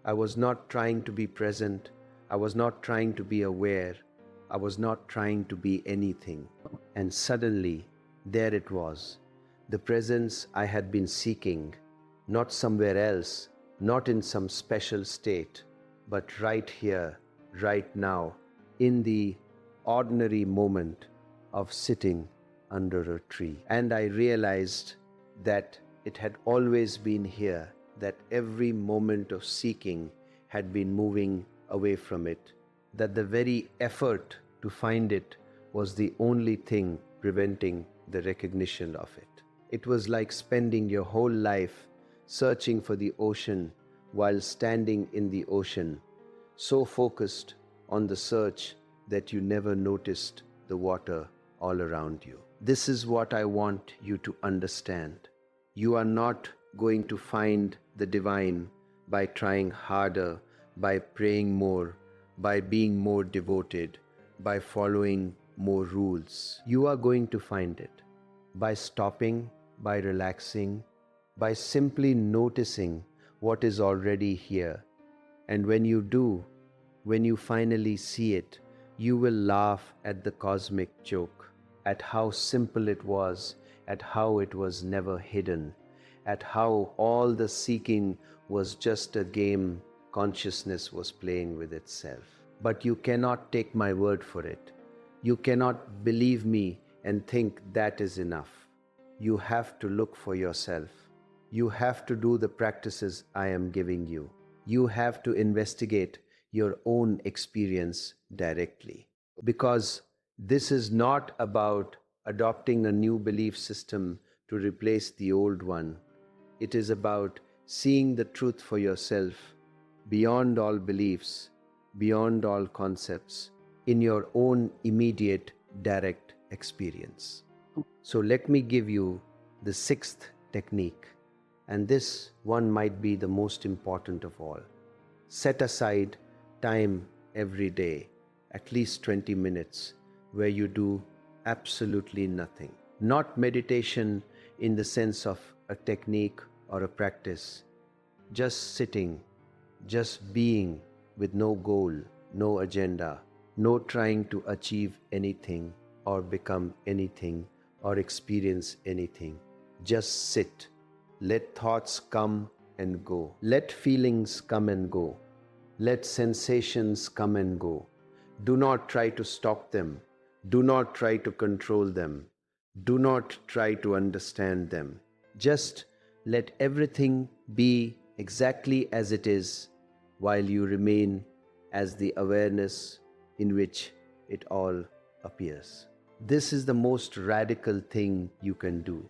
I was not trying to be present. I was not trying to be aware. I was not trying to be anything. And suddenly, there it was, the presence I had been seeking, not somewhere else, not in some special state, but right here, right now, in the ordinary moment of sitting under a tree. And I realized that it had always been here, that every moment of seeking had been moving away from it, that the very effort to find it was the only thing preventing the recognition of it. It was like spending your whole life searching for the ocean while standing in the ocean, so focused on the search that you never noticed the water all around you. This is what I want you to understand. You are not going to find the divine by trying harder, by praying more, by being more devoted, by following more rules. You are going to find it by stopping, by relaxing, by simply noticing what is already here. And when you do, when you finally see it, you will laugh at the cosmic joke, at how simple it was, at how it was never hidden, at how all the seeking was just a game consciousness was playing with itself. But you cannot take my word for it. You cannot believe me and think that is enough. You have to look for yourself. You have to do the practices I am giving you. You have to investigate your own experience directly. Because this is not about adopting a new belief system to replace the old one. It is about seeing the truth for yourself, beyond all beliefs, beyond all concepts, in your own immediate, direct experience. So let me give you the sixth technique, and this one might be the most important of all. Set aside time every day, at least 20 minutes, where you do absolutely nothing. Not meditation in the sense of a technique or a practice, just sitting, just being with no goal, no agenda, no trying to achieve anything or become anything or experience anything. Just sit. Let thoughts come and go. Let feelings come and go. Let sensations come and go. Do not try to stop them. Do not try to control them. Do not try to understand them. Just let everything be exactly as it is while you remain as the awareness in which it all appears. This is the most radical thing you can do,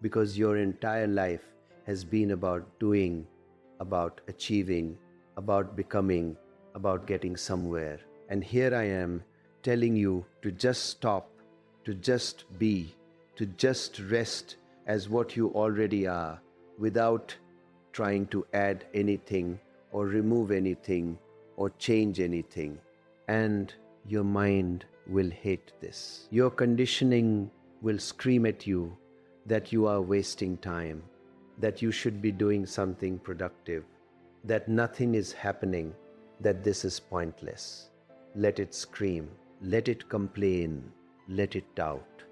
because your entire life has been about doing, about achieving, about becoming, about getting somewhere. And here I am telling you to just stop, to just be, to just rest as what you already are, without trying to add anything or remove anything or change anything. And your mind will hate this. Your conditioning will scream at you that you are wasting time, that you should be doing something productive, that nothing is happening, that this is pointless. Let it scream, let it complain, let it doubt.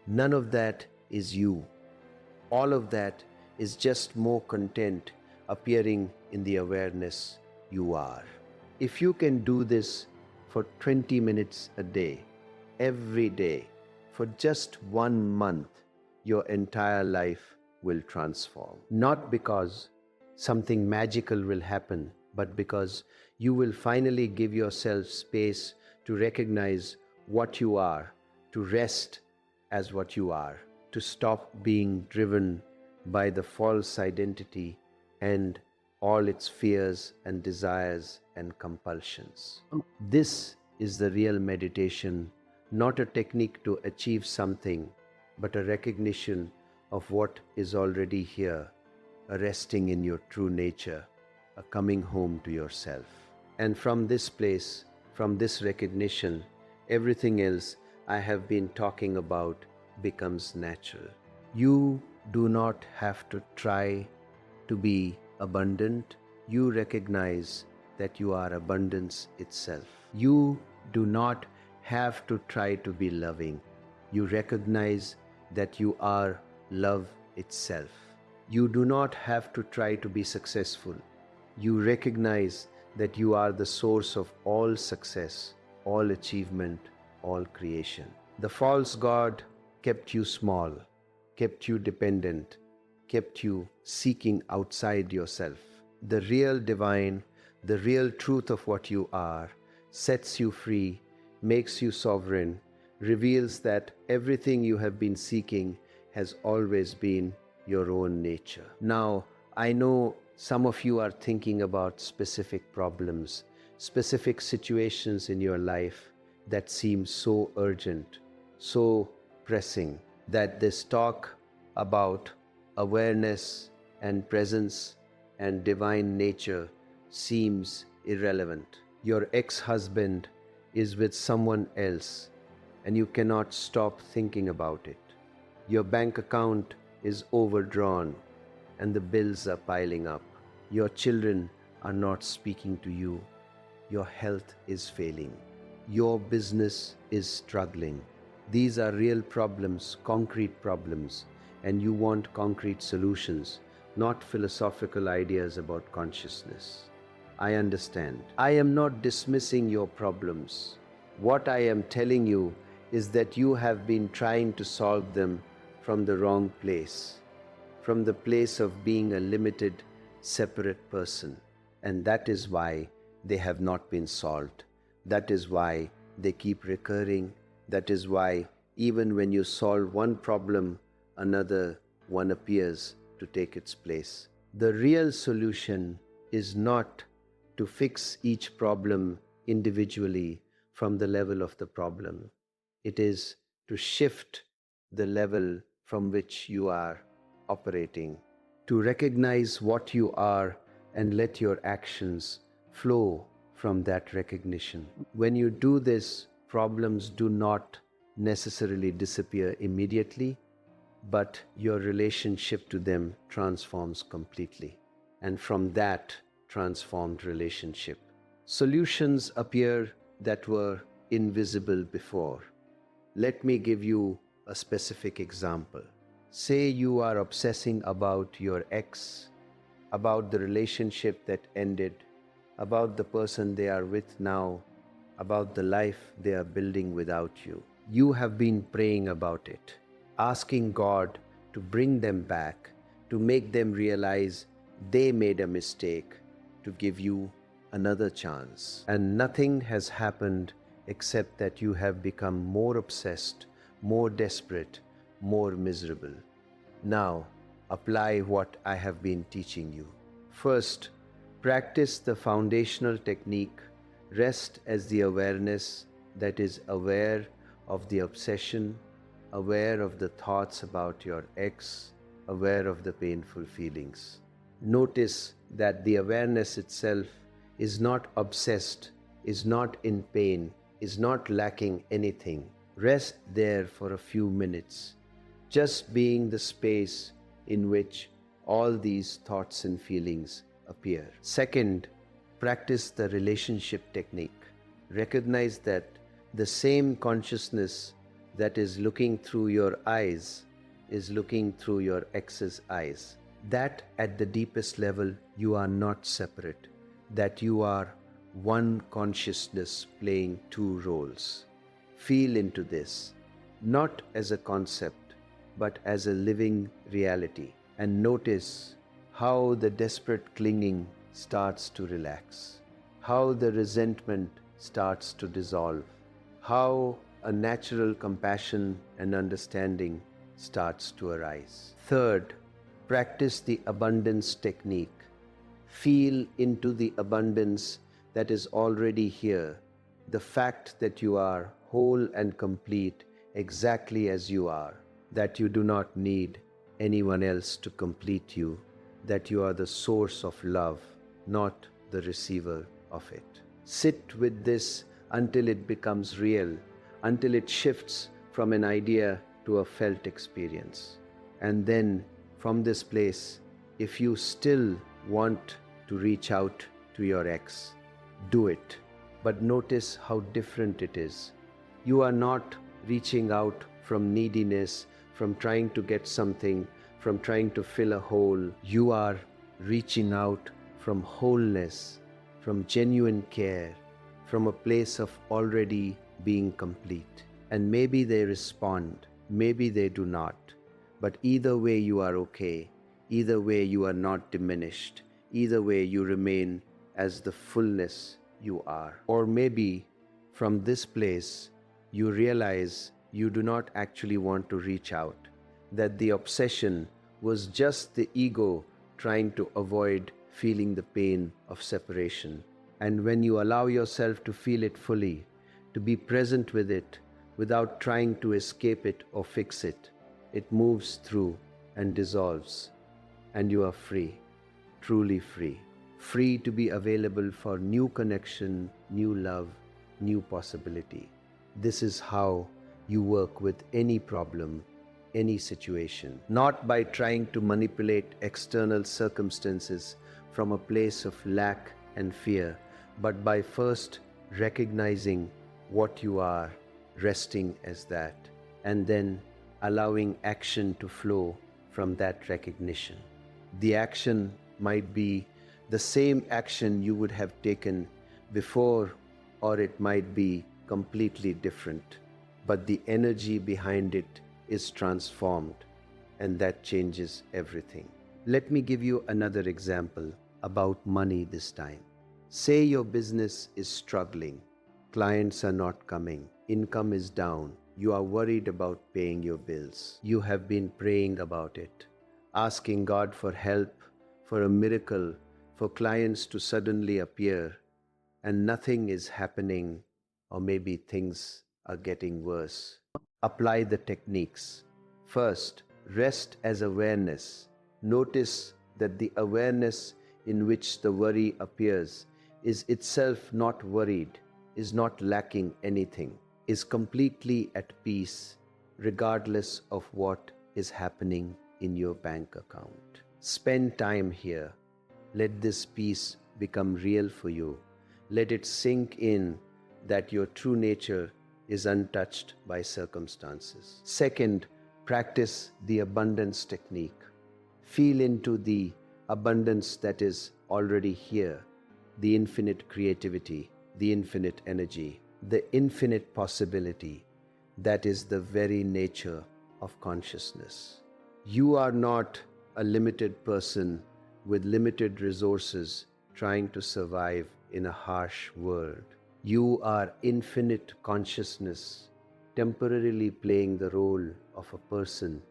None of that is you. All of that is just more content appearing in the awareness you are. If you can do this for 20 minutes a day, every day, for just 1 month, your entire life will transform. Not because something magical will happen, but because you will finally give yourself space to recognize what you are, to rest as what you are, to stop being driven by the false identity and all its fears and desires and compulsions. This is the real meditation, not a technique to achieve something, but a recognition of what is already here, a resting in your true nature, a coming home to yourself. And from this place, from this recognition, everything else I have been talking about becomes natural. You do not have to try to be abundant. You recognize that you are abundance itself. You do not have to try to be loving. You recognize that you are love itself. You do not have to try to be successful. You recognize that you are the source of all success, all achievement, all creation. The false God kept you small, kept you dependent, kept you seeking outside yourself. The real divine, the real truth of what you are, sets you free, makes you sovereign, reveals that everything you have been seeking has always been your own nature. Now, I know some of you are thinking about specific problems, specific situations in your life that seem so urgent, so pressing, that this talk about awareness and presence and divine nature seems irrelevant. Your ex-husband is with someone else and you cannot stop thinking about it. Your bank account is overdrawn and the bills are piling up. Your children are not speaking to you. Your health is failing. Your business is struggling. These are real problems, concrete problems, and you want concrete solutions, not philosophical ideas about consciousness. I understand. I am not dismissing your problems. What I am telling you is that you have been trying to solve them from the wrong place, from the place of being a limited, separate person. And that is why they have not been solved. That is why they keep recurring. That is why even when you solve one problem, another one appears to take its place. The real solution is not to fix each problem individually from the level of the problem. It is to shift the level from which you are operating, to recognize what you are and let your actions flow from that recognition. When you do this, problems do not necessarily disappear immediately, but your relationship to them transforms completely. And from that transformed relationship, solutions appear that were invisible before. Let me give you a specific example. Say you are obsessing about your ex, about the relationship that ended, about the person they are with now, about the life they are building without you. You have been praying about it, asking God to bring them back, to make them realize they made a mistake, to give you another chance. And nothing has happened except that you have become more obsessed, more desperate, more miserable. Now, apply what I have been teaching you. First, practice the foundational technique. Rest as the awareness that is aware of the obsession, aware of the thoughts about your ex, aware of the painful feelings. Notice that the awareness itself is not obsessed, is not in pain, is not lacking anything. Rest there for a few minutes, just being the space in which all these thoughts and feelings appear. Second, practice the relationship technique. Recognize that the same consciousness that is looking through your eyes is looking through your ex's eyes. That at the deepest level you are not separate, that you are one consciousness playing two roles. Feel into this, not as a concept, but as a living reality, and notice how the desperate clinging starts to relax, how the resentment starts to dissolve, how a natural compassion and understanding starts to arise. Third, practice the abundance technique. Feel into the abundance that is already here, the fact that you are whole and complete exactly as you are, that you do not need anyone else to complete you, that you are the source of love, not the receiver of it. Sit with this until it becomes real, until it shifts from an idea to a felt experience. And then from this place, if you still want to reach out to your ex, do it. But notice how different it is. You are not reaching out from neediness, from trying to get something, from trying to fill a hole. You are reaching out from wholeness, from genuine care, from a place of already being complete. And maybe they respond, maybe they do not. But either way, you are okay. Either way, you are not diminished. Either way, you remain as the fullness you are. Or maybe from this place, you realize you do not actually want to reach out, that the obsession was just the ego trying to avoid feeling the pain of separation. And when you allow yourself to feel it fully, to be present with it without trying to escape it or fix it, it moves through and dissolves, and you are free, truly free. Free to be available for new connection, new love, new possibility. This is how you work with any problem, any situation, not by trying to manipulate external circumstances from a place of lack and fear, but by first recognizing what you are, resting as that, and then allowing action to flow from that recognition. The action might be the same action you would have taken before, or it might be completely different, but the energy behind it is transformed, and that changes everything. Let me give you another example about money this time. Say your business is struggling, clients are not coming, income is down, you are worried about paying your bills. You have been praying about it, asking God for help, for a miracle, for clients to suddenly appear, and nothing is happening, or maybe things are getting worse. Apply the techniques. First, rest as awareness. Notice that the awareness in which the worry appears is itself not worried, is not lacking anything, is completely at peace, regardless of what is happening in your bank account. Spend time here. Let this peace become real for you. Let it sink in that your true nature is untouched by circumstances. Second, practice the abundance technique. Feel into the abundance that is already here, the infinite creativity, the infinite energy, the infinite possibility that is the very nature of consciousness. You are not a limited person with limited resources trying to survive in a harsh world. You are infinite consciousness, temporarily playing the role of a person,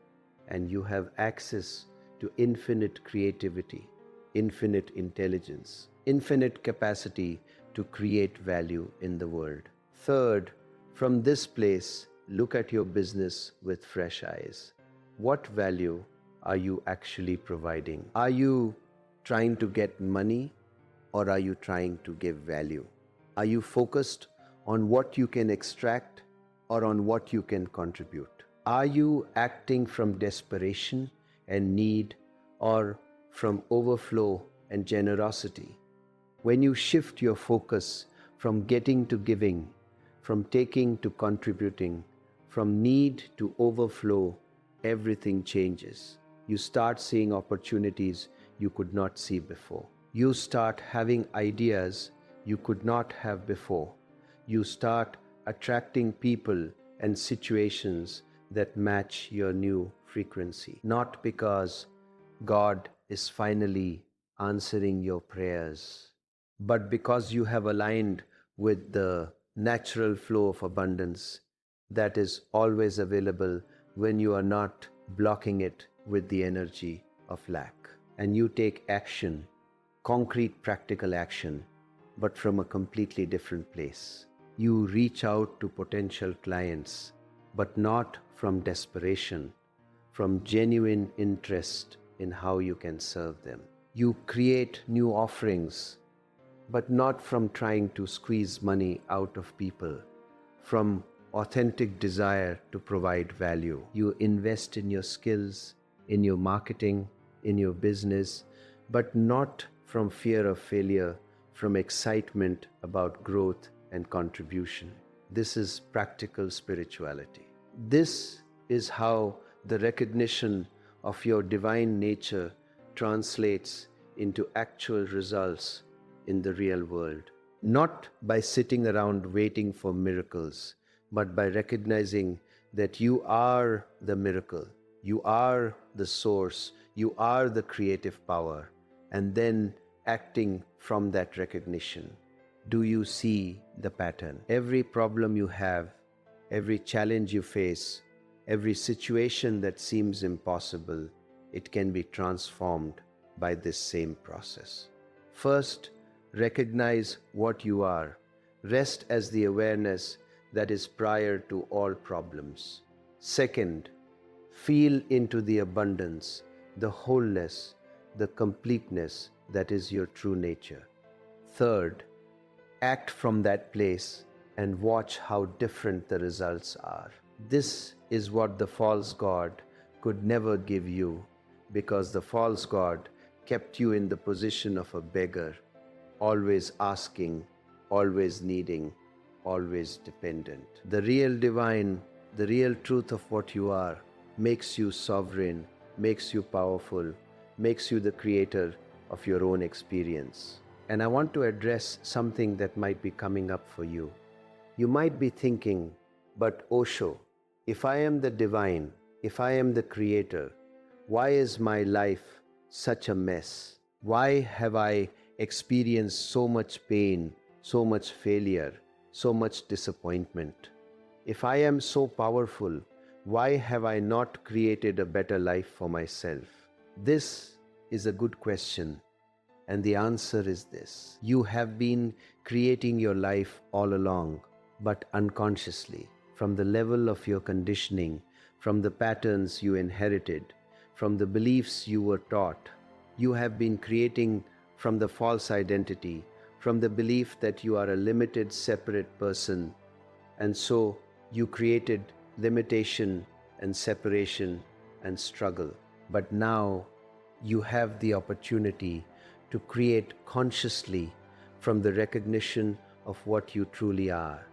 and you have access to infinite creativity, infinite intelligence, infinite capacity to create value in the world. Third, from this place, look at your business with fresh eyes. What value are you actually providing? Are you trying to get money, or are you trying to give value? Are you focused on what you can extract or on what you can contribute? Are you acting from desperation and need, or from overflow and generosity? When you shift your focus from getting to giving, from taking to contributing, from need to overflow, everything changes. You start seeing opportunities you could not see before. You start having ideas you could not have before. You start attracting people and situations that match your new frequency. Not because God is finally answering your prayers, but because you have aligned with the natural flow of abundance that is always available when you are not blocking it with the energy of lack. And you take action, concrete practical action, but from a completely different place. You reach out to potential clients, but not from desperation, from genuine interest in how you can serve them. You create new offerings, but not from trying to squeeze money out of people, from authentic desire to provide value. You invest in your skills, in your marketing, in your business, but not from fear of failure, from excitement about growth and contribution. This is practical spirituality. This is how the recognition of your divine nature translates into actual results in the real world. not by sitting around waiting for miracles, but by recognizing that you are the miracle, you are the source, you are the creative power, and then acting from that recognition. Do you see the pattern? Every problem you have, every challenge you face, every situation that seems impossible, it can be transformed by this same process. First, recognize what you are. Rest as the awareness that is prior to all problems. Second, feel into the abundance, the wholeness, the completeness that is your true nature. Third, act from that place and watch how different the results are. This is what the false god could never give you, because the false god kept you in the position of a beggar, always asking, always needing, always dependent. The real divine, the real truth of what you are, makes you sovereign, makes you powerful, makes you the creator of your own experience. And I want to address something that might be coming up for you. You might be thinking, but Osho, if I am the divine, if I am the creator, why is my life such a mess? Why have I experienced so much pain, so much failure, so much disappointment? If I am so powerful, why have I not created a better life for myself? This is a good question, and the answer is this. You have been creating your life all along, but unconsciously, from the level of your conditioning, from the patterns you inherited, from the beliefs you were taught. You have been creating from the false identity, from the belief that you are a limited, separate person, and so you created limitation and separation and struggle. But now you have the opportunity to create consciously from the recognition of what you truly are,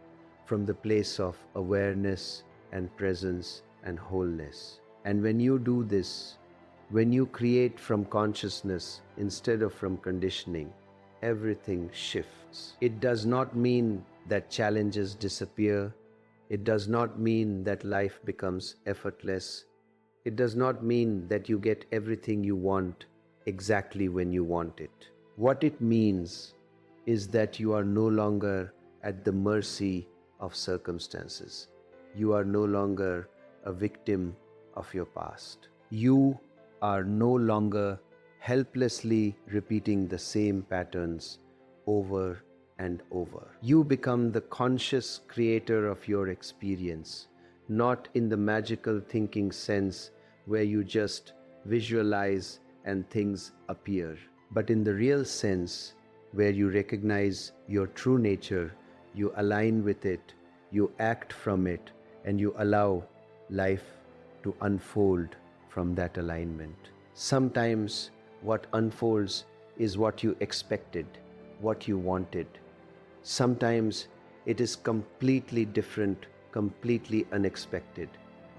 from the place of awareness and presence and wholeness. And when you do this, when you create from consciousness instead of from conditioning, everything shifts. It does not mean that challenges disappear. It does not mean that life becomes effortless. It does not mean that you get everything you want exactly when you want it. What it means is that you are no longer at the mercy of circumstances. You are no longer a victim of your past. You are no longer helplessly repeating the same patterns over and over. You become the conscious creator of your experience, not in the magical thinking sense where you just visualize and things appear, but in the real sense where you recognize your true nature, you align with it, you act from it, and you allow life to unfold from that alignment. Sometimes what unfolds is what you expected, what you wanted. Sometimes it is completely different, completely unexpected.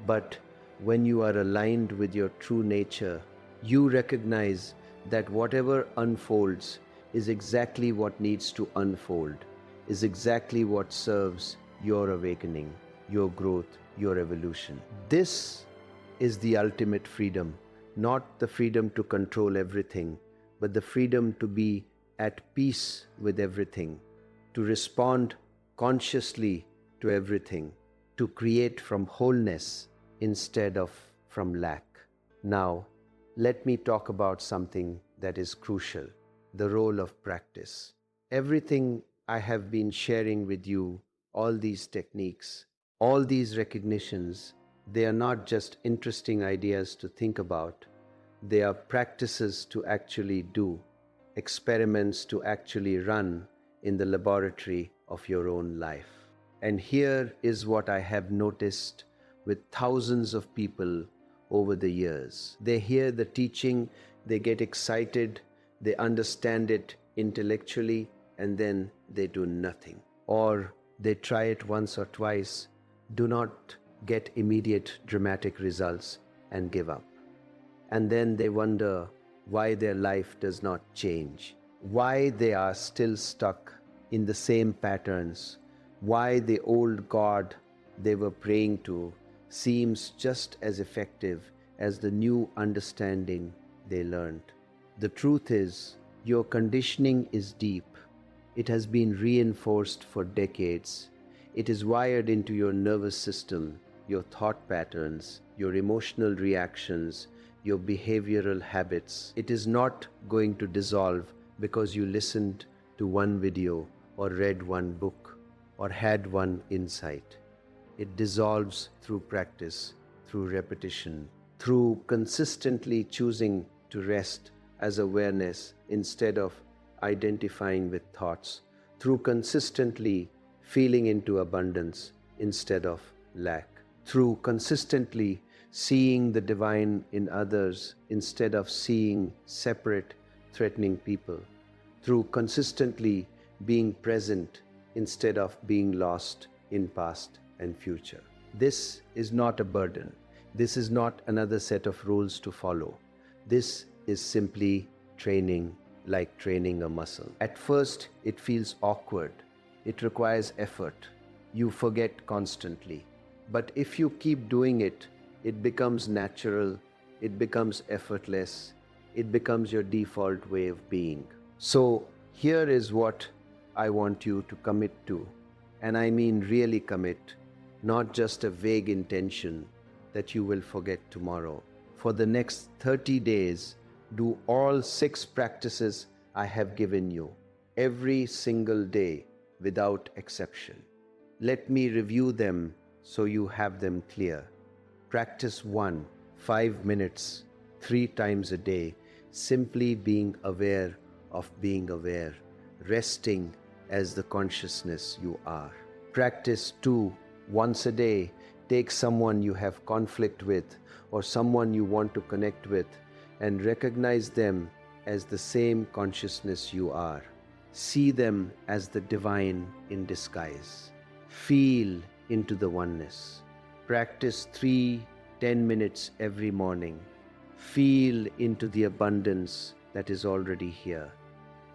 But when you are aligned with your true nature, you recognize that whatever unfolds is exactly what needs to unfold, is exactly what serves your awakening, your growth, your evolution. This is the ultimate freedom, not the freedom to control everything, but the freedom to be at peace with everything, to respond consciously to everything, to create from wholeness instead of from lack. Now, let me talk about something that is crucial, the role of practice. Everything I have been sharing with you, all these techniques, all these recognitions, they are not just interesting ideas to think about. They are practices to actually do, experiments to actually run in the laboratory of your own life. And here is what I have noticed with thousands of people over the years. They hear the teaching, they get excited, they understand it intellectually, and then they do nothing. Or they try it once or twice, do not get immediate dramatic results, and give up. And then they wonder why their life does not change, why they are still stuck in the same patterns. Why the old God they were praying to seems just as effective as the new understanding they learned. The truth is, your conditioning is deep. It has been reinforced for decades. It is wired into your nervous system, your thought patterns, your emotional reactions, your behavioral habits. It is not going to dissolve because you listened to one video or read one book or had one insight. It dissolves through practice, through repetition, through consistently choosing to rest as awareness instead of identifying with thoughts, through consistently feeling into abundance instead of lack, through consistently seeing the divine in others instead of seeing separate, threatening people, through consistently being present instead of being lost in past and future. This is not a burden. This is not another set of rules to follow. This is simply training, like training a muscle. At first, it feels awkward. It requires effort. You forget constantly. But if you keep doing it, it becomes natural, it becomes effortless, it becomes your default way of being. So, here is what I want you to commit to. And I mean really commit, not just a vague intention that you will forget tomorrow. For the next 30 days, do all 6 practices I have given you, every single day without exception. Let me review them so you have them clear. Practice 1, 5 minutes, 3 times a day, simply being aware of being aware, resting as the consciousness you are. Practice 2, once a day, take someone you have conflict with or someone you want to connect with and recognize them as the same consciousness you are. See them as the divine in disguise. Feel into the oneness. Practice 3, 10 minutes every morning. Feel into the abundance that is already here.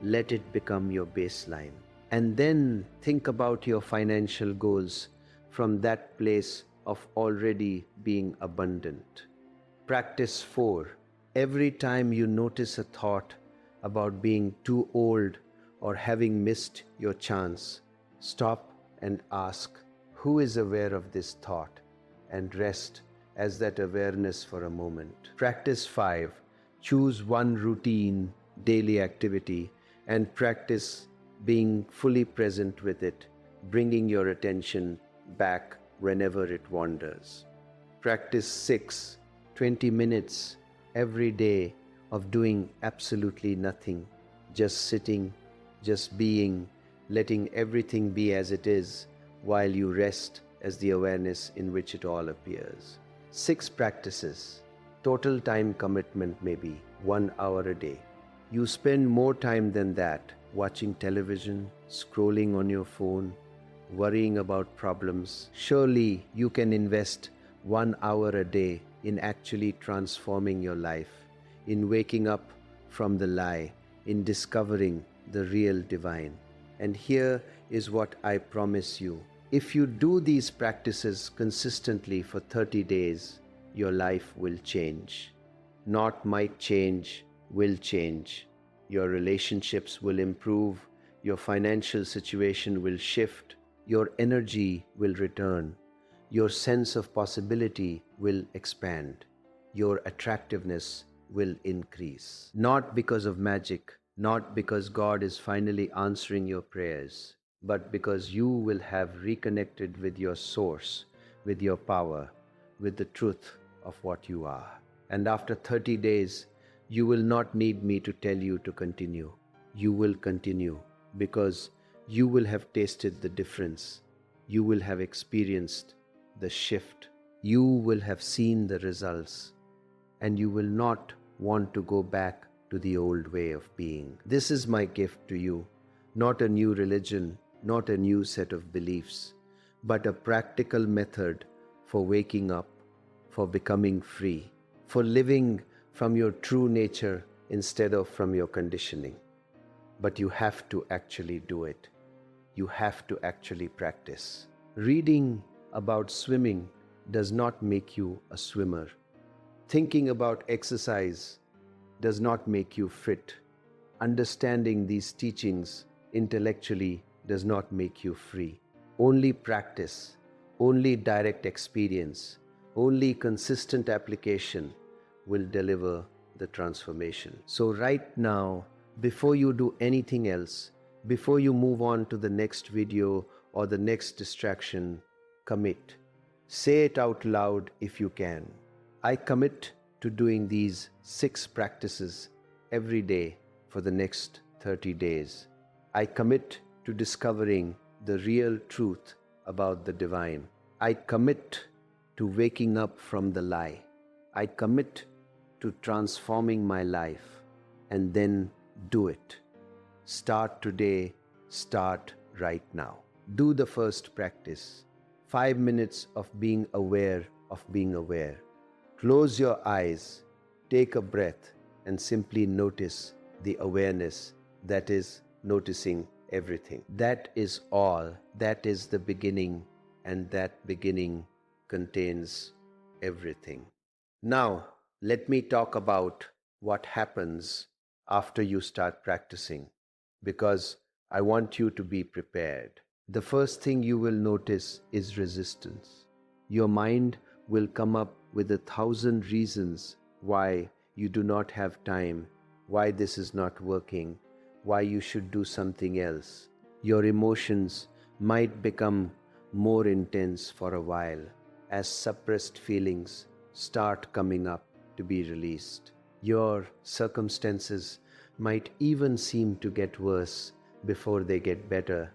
Let it become your baseline. And then think about your financial goals from that place of already being abundant. Practice 4. Every time you notice a thought about being too old or having missed your chance, stop and ask, who is aware of this thought? And rest as that awareness for a moment. Practice 5. Choose one routine, daily activity and practice being fully present with it, bringing your attention back whenever it wanders. Practice 6. 20 minutes every day of doing absolutely nothing, just sitting, just being, letting everything be as it is while you rest as the awareness in which it all appears. 6 practices. Total time commitment maybe 1 hour a day. You spend more time than that watching television, scrolling on your phone, worrying about problems. Surely you can invest 1 hour a day in actually transforming your life, in waking up from the lie, in discovering the real divine. And here is what I promise you. If you do these practices consistently for 30 days, your life will change. Not might change, will change. Your relationships will improve, your financial situation will shift, your energy will return, your sense of possibility will expand, your attractiveness will increase. Not because of magic, not because God is finally answering your prayers, but because you will have reconnected with your source, with your power, with the truth of what you are. And after 30 days, you will not need me to tell you to continue. You will continue because you will have tasted the difference. You will have experienced the shift. You will have seen the results. And you will not want to go back to the old way of being. This is my gift to you, not a new religion, not a new set of beliefs, but a practical method for waking up, for becoming free, for living from your true nature instead of from your conditioning. But you have to actually do it. you have to actually practice. Reading about swimming does not make you a swimmer. Thinking about exercise does not make you fit. Understanding these teachings intellectually does not make you free. Only practice, only direct experience, only consistent application will deliver the transformation. So right now, before you do anything else, before you move on to the next video or the next distraction, commit. Say it out loud if you can. I commit to doing these 6 practices every day for the next 30 days. I commit to discovering the real truth about the divine. I commit to waking up from the lie. I commit to transforming my life, and then do it. Start today, start right now. Do the first practice. 5 minutes of being aware of being aware. Close your eyes, take a breath, and simply notice the awareness that is noticing everything. That is all. That is the beginning, and that beginning contains everything. Now, let me talk about what happens after you start practicing, because I want you to be prepared. The first thing you will notice is resistance. Your mind will come up with 1,000 reasons why you do not have time, why this is not working, why you should do something else. Your emotions might become more intense for a while as suppressed feelings start coming up to be released. Your circumstances might even seem to get worse before they get better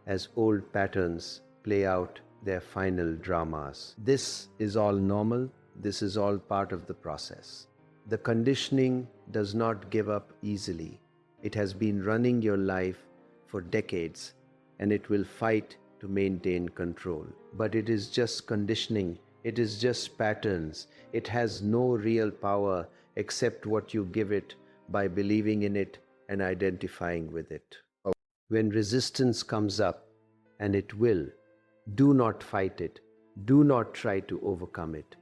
as old patterns play out their final dramas. This is all normal. This is all part of the process. The conditioning does not give up easily. It has been running your life for decades, and it will fight to maintain control. But it is just conditioning. It is just patterns. It has no real power except what you give it by believing in it and identifying with it. When resistance comes up, and it will, do not fight it. Do not try to overcome it.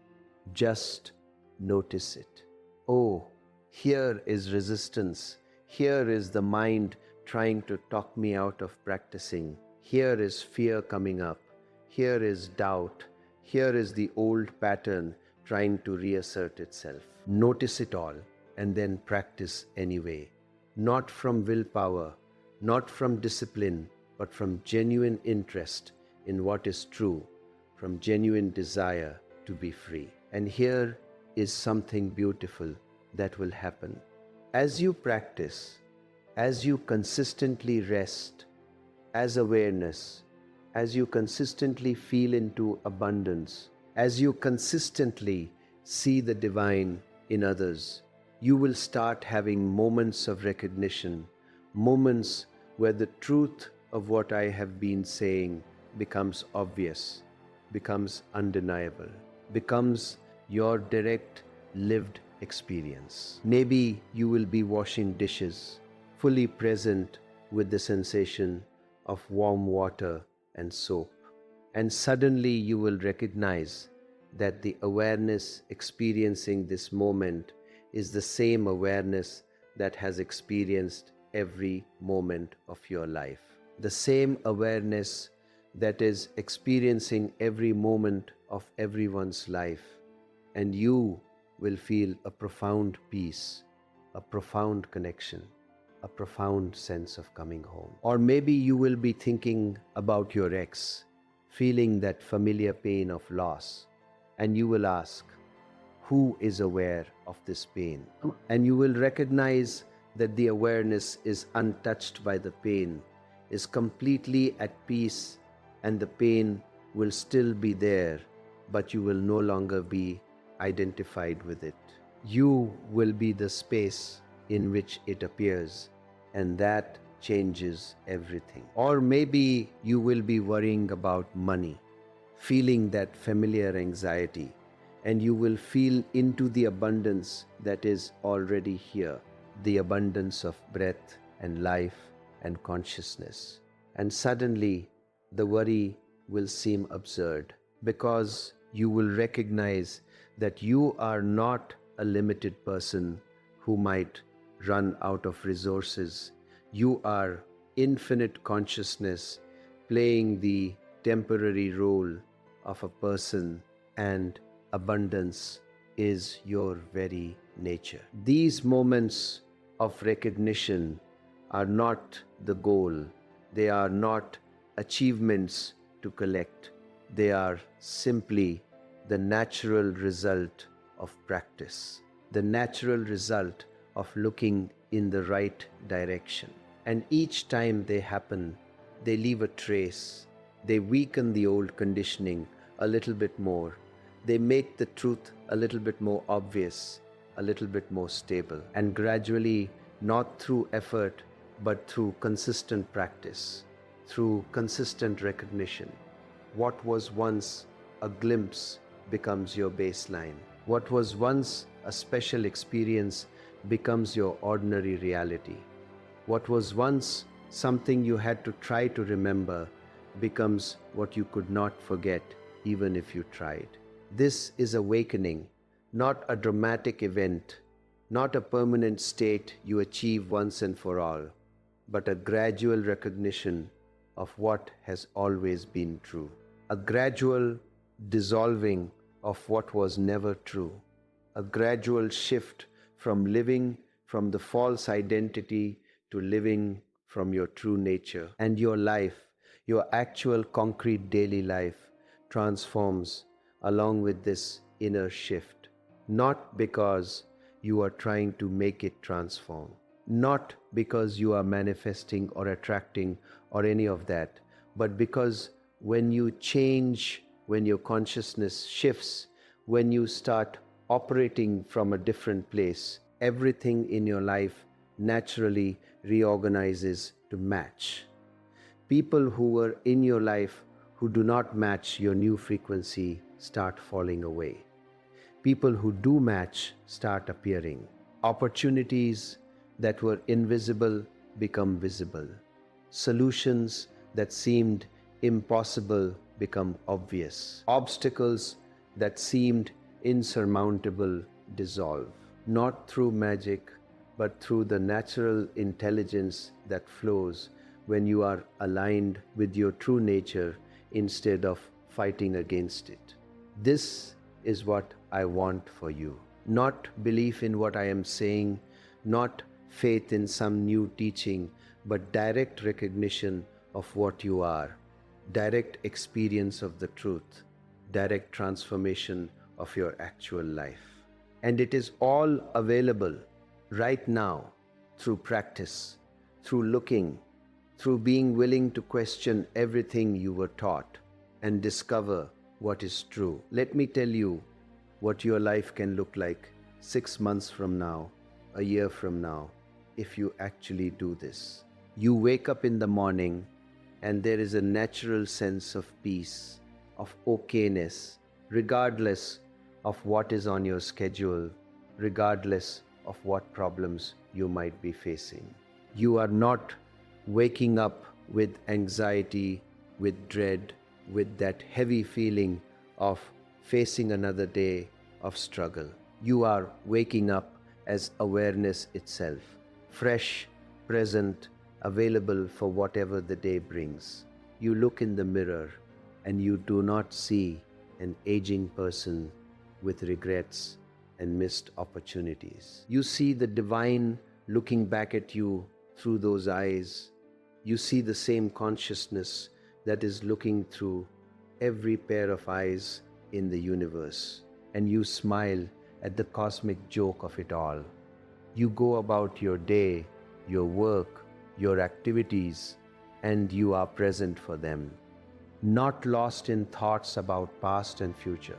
Just notice it. Oh, here is resistance. Here is the mind trying to talk me out of practicing. Here is fear coming up. Here is doubt. Here is the old pattern trying to reassert itself. Notice it all and then practice anyway. Not from willpower, not from discipline, but from genuine interest in what is true, from genuine desire to be free. And here is something beautiful that will happen. As you practice, as you consistently rest, as awareness, as you consistently feel into abundance, as you consistently see the divine in others, you will start having moments of recognition, moments where the truth of what I have been saying becomes obvious, becomes undeniable, becomes your direct lived experience. Maybe you will be washing dishes, fully present with the sensation of warm water and soap. And suddenly you will recognize that the awareness experiencing this moment is the same awareness that has experienced every moment of your life. The same awareness that is experiencing every moment of everyone's life. And you will feel a profound peace, a profound connection, a profound sense of coming home. Or maybe you will be thinking about your ex, feeling that familiar pain of loss, and you will ask, who is aware of this pain? And you will recognize that the awareness is untouched by the pain, is completely at peace, and the pain will still be there, but you will no longer be identified with it. You will be the space in which it appears, and that changes everything. Or maybe you will be worrying about money, feeling that familiar anxiety, and you will feel into the abundance that is already here, the abundance of breath and life and consciousness. and suddenly the worry will seem absurd, because you will recognize that you are not a limited person who might run out of resources. You are infinite consciousness playing the temporary role of a person, and abundance is your very nature. These moments of recognition are not the goal, they are not achievements to collect, they are simply the natural result of practice, the natural result of looking in the right direction. And each time they happen, they leave a trace. They weaken the old conditioning a little bit more. They make the truth a little bit more obvious, a little bit more stable. And gradually, not through effort, but through consistent practice, through consistent recognition, what was once a glimpse becomes your baseline. What was once a special experience becomes your ordinary reality. What was once something you had to try to remember becomes what you could not forget even if you tried. This is awakening, not a dramatic event, not a permanent state you achieve once and for all, but a gradual recognition of what has always been true. A gradual dissolving of what was never true. A gradual shift from living from the false identity to living from your true nature. And your life, your actual concrete daily life, transforms along with this inner shift. Not because you are trying to make it transform, not because you are manifesting or attracting or any of that, but because when you change, when your consciousness shifts, when you start operating from a different place, everything in your life naturally reorganizes to match. People who were in your life who do not match your new frequency start falling away. People who do match start appearing. Opportunities that were invisible become visible. Solutions that seemed impossible become obvious. Obstacles that seemed insurmountable dissolve. Not through magic, but through the natural intelligence that flows when you are aligned with your true nature instead of fighting against it. This is what I want for you. Not belief in what I am saying, not faith in some new teaching, but direct recognition of what you are, direct experience of the truth, direct transformation of your actual life. And it is all available right now through practice, through looking, through being willing to question everything you were taught and discover what is true. Let me tell you what your life can look like 6 months from now, a year from now, if you actually do this. You wake up in the morning and there is a natural sense of peace, of okayness, regardless of what is on your schedule, regardless of what problems you might be facing. You are not waking up with anxiety, with dread, with that heavy feeling of facing another day of struggle. You are waking up as awareness itself, fresh, present, available for whatever the day brings. You look in the mirror and you do not see an aging person with regrets and missed opportunities. You see the divine looking back at you through those eyes. You see the same consciousness that is looking through every pair of eyes in the universe, and you smile at the cosmic joke of it all. You go about your day, your work, your activities, and you are present for them. Not lost in thoughts about past and future,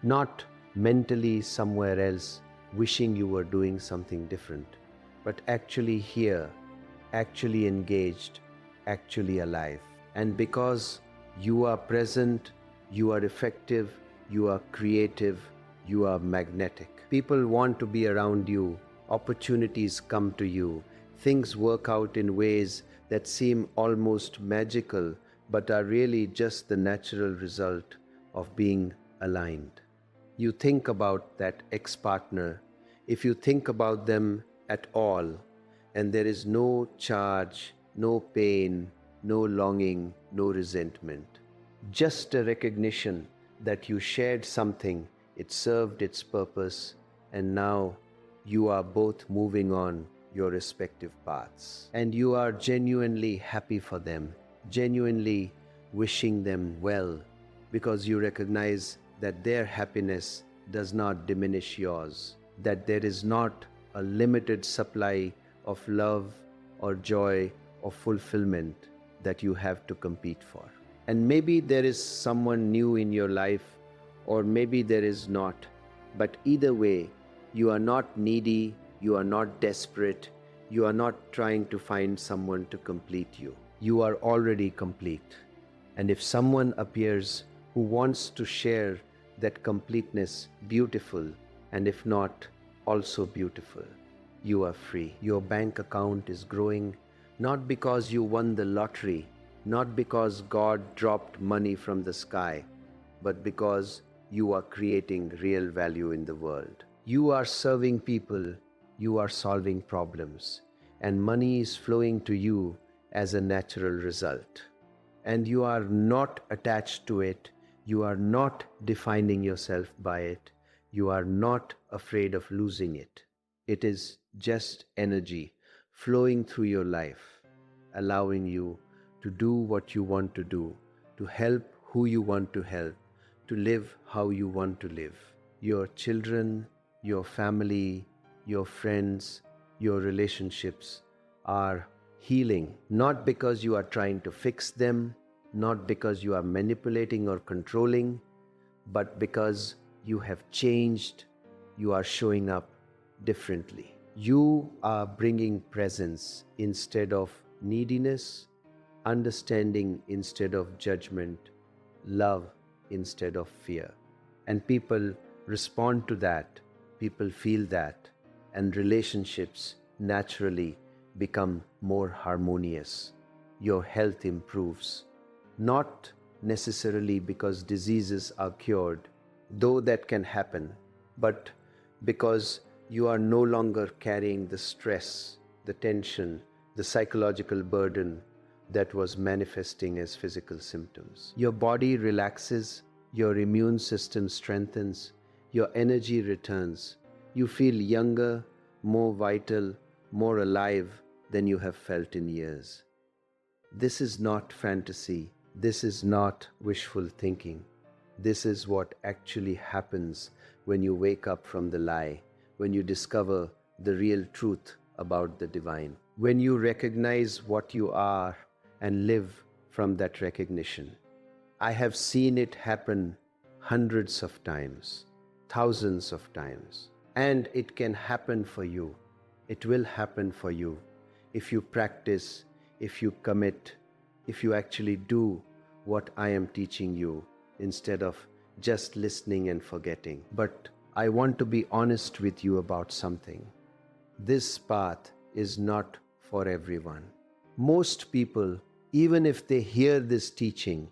not mentally somewhere else wishing you were doing something different, but actually here, actually engaged, actually alive. And because you are present, you are effective, you are creative, you are magnetic. People want to be around you, opportunities come to you, things work out in ways that seem almost magical but are really just the natural result of being aligned. You think about that ex partner, if you think about them at all, and there is no charge, no pain, no longing, no resentment, just a recognition that you shared something, it served its purpose, and now you are both moving on your respective paths. And you are genuinely happy for them, genuinely wishing them well, because you recognize that their happiness does not diminish yours, that there is not a limited supply of love or joy or fulfillment that you have to compete for. And maybe there is someone new in your life, or maybe there is not. But either way, you are not needy, you are not desperate, you are not trying to find someone to complete you. You are already complete. And if someone appears who wants to share that completeness, beautiful, and if not, also beautiful, you are free. Your bank account is growing, not because you won the lottery, not because God dropped money from the sky, but because you are creating real value in the world. You are serving people, you are solving problems, and money is flowing to you as a natural result. And you are not attached to it, you are not defining yourself by it, you are not afraid of losing it. It is just energy flowing through your life, allowing you to do what you want to do, to help who you want to help, to live how you want to live. Your children, your family, your friends, your relationships are healing, not because you are trying to fix them, not because you are manipulating or controlling, but because you have changed, you are showing up differently. You are bringing presence instead of neediness, understanding instead of judgment, love instead of fear. And people respond to that, people feel that, and relationships naturally become more harmonious. Your health improves, not necessarily because diseases are cured, though that can happen, but because you are no longer carrying the stress, the tension, the psychological burden that was manifesting as physical symptoms. Your body relaxes, your immune system strengthens, your energy returns. You feel younger, more vital, more alive than you have felt in years. This is not fantasy. This is not wishful thinking. This is what actually happens when you wake up from the lie, when you discover the real truth about the divine, when you recognize what you are and live from that recognition. I have seen it happen hundreds of times, thousands of times, and it can happen for you. It will happen for you if you practice, if you commit, if you actually do what I am teaching you instead of just listening and forgetting. But I want to be honest with you about something. This path is not for everyone. Most people, even if they hear this teaching,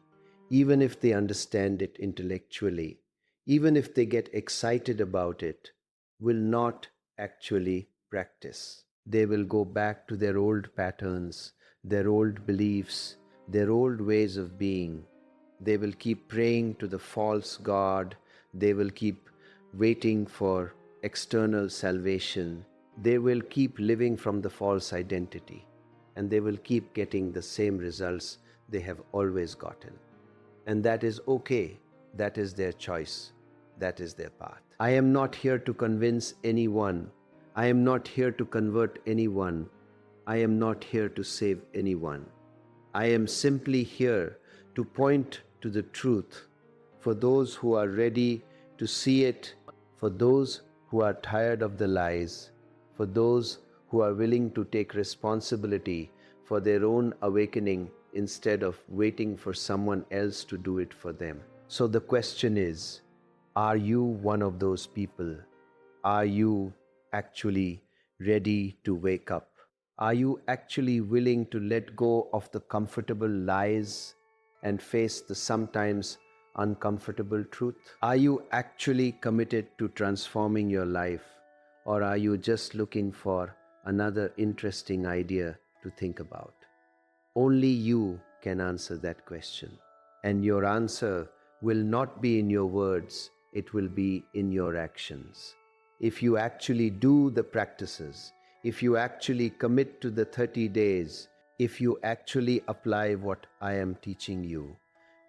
even if they understand it intellectually, even if they get excited about it, will not actually practice. They will go back to their old patterns, their old beliefs, their old ways of being. They will keep praying to the false god. They will keep waiting for external salvation. They will keep living from the false identity, and they will keep getting the same results they have always gotten. And that is okay. That is their choice. That is their path. I am not here to convince anyone. I am not here to convert anyone. I am not here to save anyone. I am simply here to point to the truth for those who are ready to see it, for those who are tired of the lies, for those who are willing to take responsibility for their own awakening instead of waiting for someone else to do it for them. So the question is, are you one of those people? Are you actually ready to wake up? Are you actually willing to let go of the comfortable lies and face the sometimes uncomfortable truth? Are you actually committed to transforming your life, or are you just looking for another interesting idea to think about? Only you can answer that question. And your answer will not be in your words, it will be in your actions. If you actually do the practices, if you actually commit to the 30 days, if you actually apply what I am teaching you,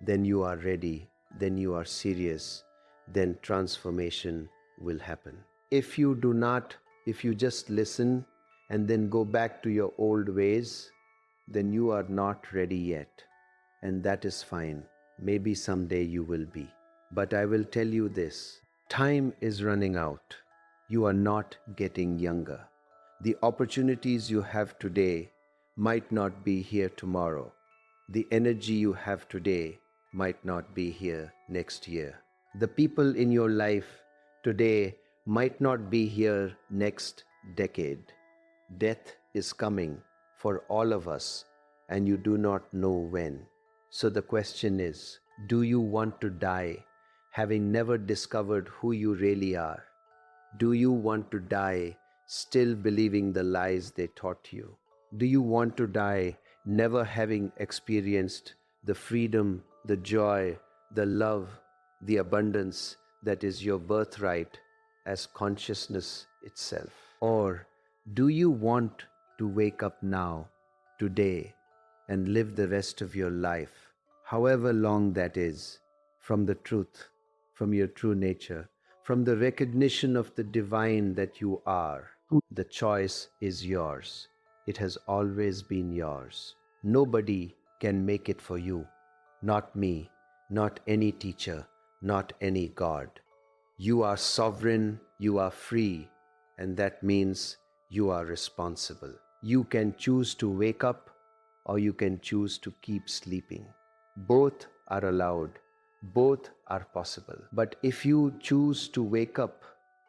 then you are ready, then you are serious, then transformation will happen. If you do not, if you just listen and then go back to your old ways, then you are not ready yet. And that is fine. Maybe someday you will be. But I will tell you this, time is running out. You are not getting younger. The opportunities you have today might not be here tomorrow. The energy you have today might not be here next year. The people in your life today might not be here next decade. Death is coming for all of us, and you do not know when. So the question is, do you want to die having never discovered who you really are? Do you want to die still believing the lies they taught you? Do you want to die never having experienced the freedom, the joy, the love, the abundance that is your birthright as consciousness itself? Or do you want to wake up now, today, and live the rest of your life, however long that is, from the truth, from your true nature, from the recognition of the divine that you are? The choice is yours. It has always been yours. Nobody can make it for you. Not me, not any teacher, not any God. You are sovereign, you are free, and that means you are responsible. You can choose to wake up or you can choose to keep sleeping. Both are allowed, both are possible. But if you choose to wake up,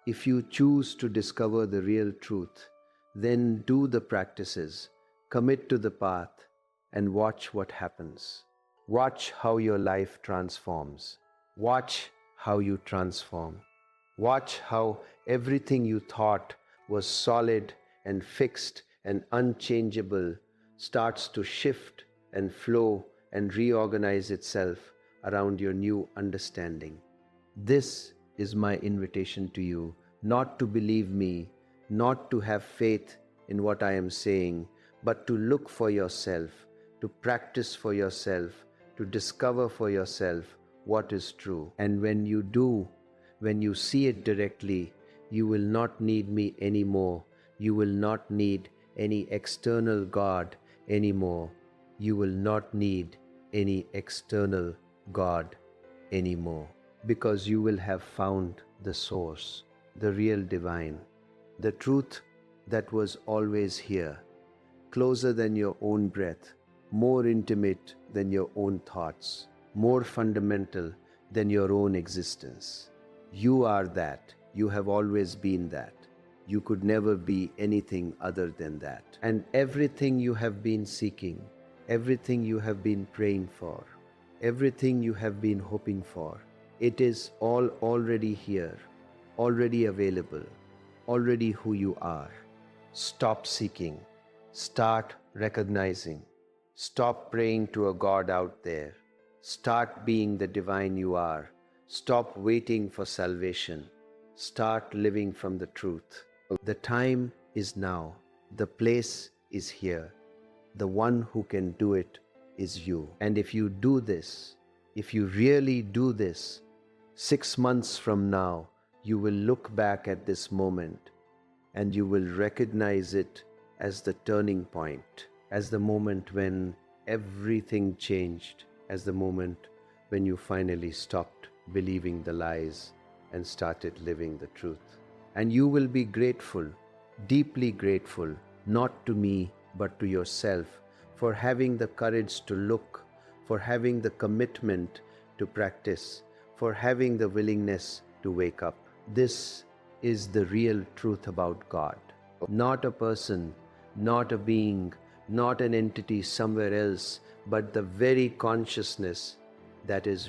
if you choose to discover the real truth, then do the practices, commit to the path, and watch what happens. Watch how your life transforms. Watch how you transform. Watch how everything you thought was solid and fixed and unchangeable starts to shift and flow and reorganize itself around your new understanding. This is my invitation to you, not to believe me, not to have faith in what I am saying, but to look for yourself, to practice for yourself, to discover for yourself what is true. And when you do, when you see it directly, you will not need me anymore. You will not need any external God anymore. You will not need any external God anymore, because you will have found the source, the real divine, the truth that was always here, closer than your own breath, more intimate than your own thoughts, more fundamental than your own existence. You are that. You have always been that. You could never be anything other than that. And everything you have been seeking, everything you have been praying for, everything you have been hoping for, it is all already here, already available, already who you are. Stop seeking. Start recognizing. Stop praying to a God out there. Start being the divine you are. Stop waiting for salvation. Start living from the truth. The time is now. The place is here. The one who can do it is you. And if you do this, if you really do this, 6 months from now, you will look back at this moment and you will recognize it as the turning point, as the moment when everything changed, as the moment when you finally stopped believing the lies and started living the truth. And you will be grateful, deeply grateful, not to me, but to yourself, for having the courage to look, for having the commitment to practice, for having the willingness to wake up. This is the real truth about God. Not a person, not a being, not an entity somewhere else, but the very consciousness that is